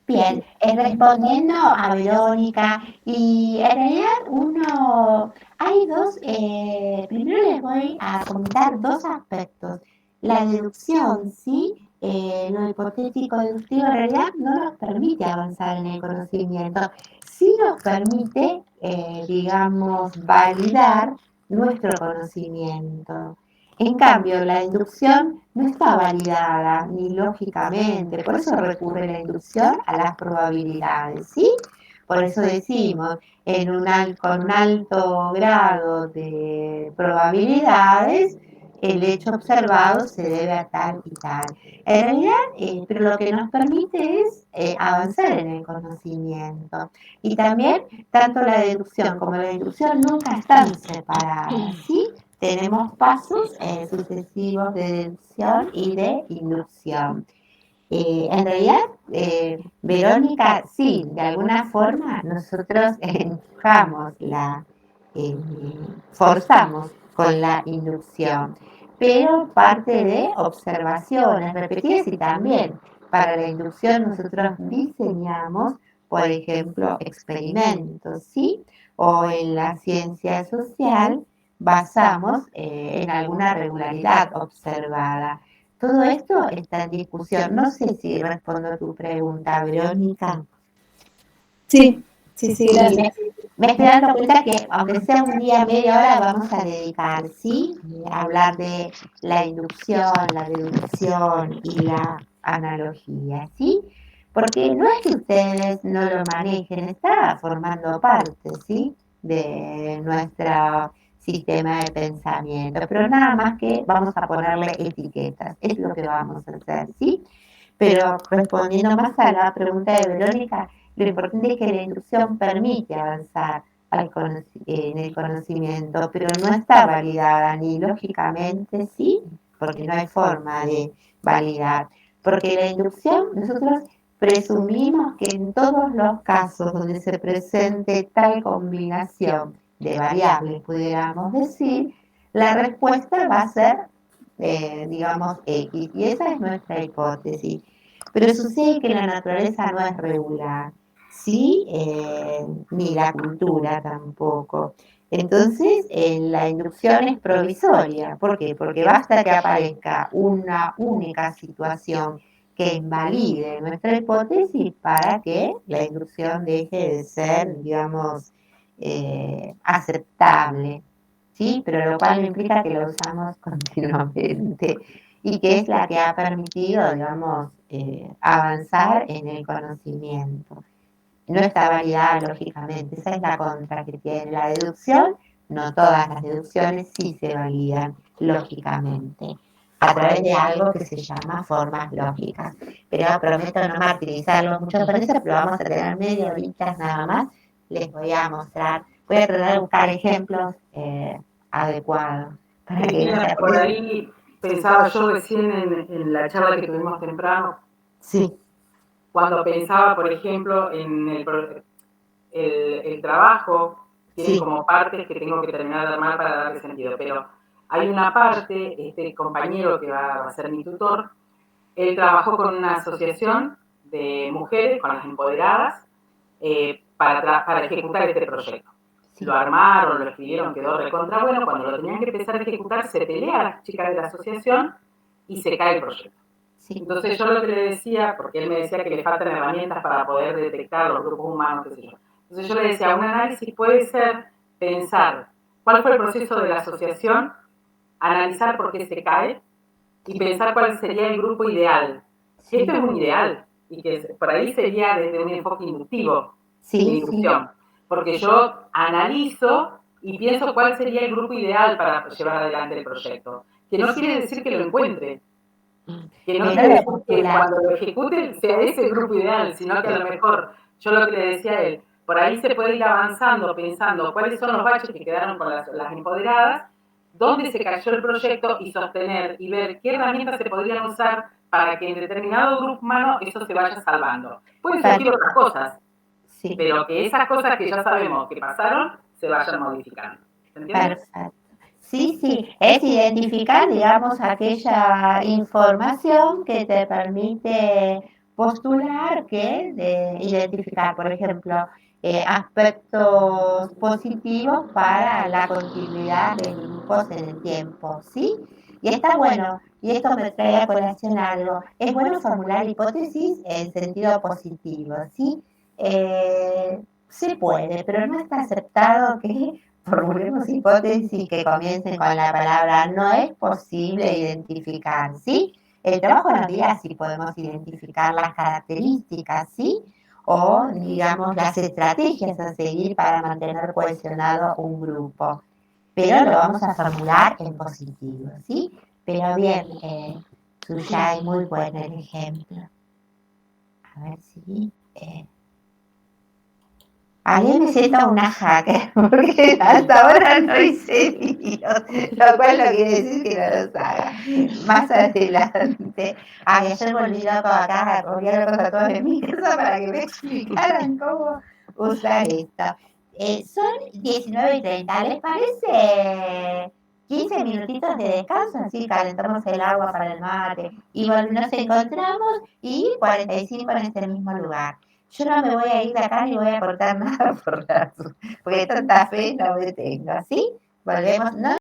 Bien, respondiendo a Verónica, y en realidad hay dos, primero les voy a comentar dos aspectos. La deducción, ¿sí? Lo hipotético deductivo en realidad no nos permite avanzar en el conocimiento, sí nos permite, digamos, validar nuestro conocimiento. En cambio, la inducción no está validada ni lógicamente, por eso recurre la inducción a las probabilidades, ¿sí? Por eso decimos, con un alto grado de probabilidades, el hecho observado se debe a tal y tal. En realidad, pero lo que nos permite es avanzar en el conocimiento. Y también, tanto la deducción como la inducción nunca están separadas, ¿sí? Tenemos pasos sucesivos de deducción y de inducción. En realidad, Verónica, sí, de alguna forma nosotros empujamos forzamos con la inducción, pero parte de observaciones repetidas y también para la inducción nosotros diseñamos, por ejemplo, experimentos, ¿sí? O en la ciencia social basamos en alguna regularidad observada. Todo esto está en discusión. No sé si respondo a tu pregunta, Verónica. Sí, gracias. Me estoy dando cuenta que, aunque sea un día, media hora, vamos a dedicar, ¿sí? A hablar de la inducción, la deducción y la analogía, ¿sí? Porque no es que ustedes no lo manejen, está formando parte, ¿sí? De nuestro sistema de pensamiento, pero nada más que vamos a ponerle etiquetas, es lo que vamos a hacer, ¿sí? Pero respondiendo más a la pregunta de Verónica, lo importante es que la inducción permite avanzar en el conocimiento, pero no está validada ni lógicamente, sí, porque no hay forma de validar. Porque la inducción, nosotros presumimos que en todos los casos donde se presente tal combinación de variables, pudiéramos decir, la respuesta va a ser, digamos, X. Y esa es nuestra hipótesis. Pero sucede que la naturaleza no es regular, ¿sí? Ni la cultura tampoco. Entonces, la inducción es provisoria. ¿Por qué? Porque basta que aparezca una única situación que invalide nuestra hipótesis para que la inducción deje de ser, digamos, aceptable, ¿sí? Pero lo cual no implica que lo usamos continuamente y que es la que ha permitido, digamos, avanzar en el conocimiento. No está validada lógicamente, esa es la contra que tiene la deducción. No todas las deducciones sí se validan lógicamente a través de algo que se llama formas lógicas. Pero prometo no martirizarlos mucho por eso, pero vamos a tener media horita nada más. Les voy a mostrar, voy a tratar de buscar ejemplos adecuados para que no se por ahí pensaba yo recién en la charla que tuvimos temprano. Sí. Cuando pensaba, por ejemplo, en el trabajo, tiene Sí. como partes que tengo que terminar de armar para darle sentido, pero hay una parte, este compañero que va a ser mi tutor, él trabajó con una asociación de mujeres con las empoderadas para ejecutar este proyecto. Sí. Lo armaron, lo escribieron, quedó recontra bueno. Cuando lo tenían que empezar a ejecutar, se pelea a las chicas de la asociación y se cae el proyecto. Sí. Entonces yo lo que le decía, porque él me decía que le faltan herramientas para poder detectar los grupos humanos, qué sé yo. Entonces yo le decía, un análisis puede ser pensar cuál fue el proceso de la asociación, analizar por qué se cae y pensar cuál sería el grupo ideal. Sí. Esto es un ideal y que por ahí sería desde un enfoque inductivo, de Sí, inducción, porque yo analizo y pienso cuál sería el grupo ideal para llevar adelante el proyecto, que no quiere decir que lo encuentre, que no quiere decir que cuando lo ejecute sea ese el grupo ideal, sino que a lo mejor, yo lo que le decía a él, por ahí se puede ir avanzando pensando cuáles son los baches que quedaron con las empoderadas, dónde se cayó el proyecto y sostener y ver qué herramientas se podrían usar para que en determinado grupo humano eso se vaya salvando. Pueden surgir otras cosas, sí. pero que esas cosas que ya sabemos que pasaron se vayan modificando. ¿Se entiende? Perfecto. Sí, sí, es identificar, digamos, aquella información que te permite postular identificar, por ejemplo, aspectos positivos para la continuidad de grupos en el tiempo, ¿sí? Y está bueno, y esto me trae a colación algo, es bueno formular hipótesis en sentido positivo, ¿sí? Se puede, pero no está aceptado que formulemos hipótesis que comiencen con la palabra no es posible identificar, ¿sí? El trabajo nos dirá si podemos identificar las características, ¿sí? O, digamos, las estrategias a seguir para mantener cohesionado un grupo. Pero lo vamos a formular en positivo, ¿sí? Pero bien, Suyay, muy bueno el ejemplo. A ver si... Ayer me siento una hacker, porque hasta ahora no hice videos, lo cual no quiere decir que no los haga. Más adelante, ayer volví loco acá a copiar cosas a todos en mi casa para que me explicaran cómo usar esto. Son 19:30, ¿les parece 15 minutitos de descanso? Así calentamos el agua para el mate y nos encontramos y 45 en este mismo lugar. Yo no me voy a ir de acá ni voy a cortar nada porque tanta fe no me tengo, ¿sí? Volvemos, ¿no?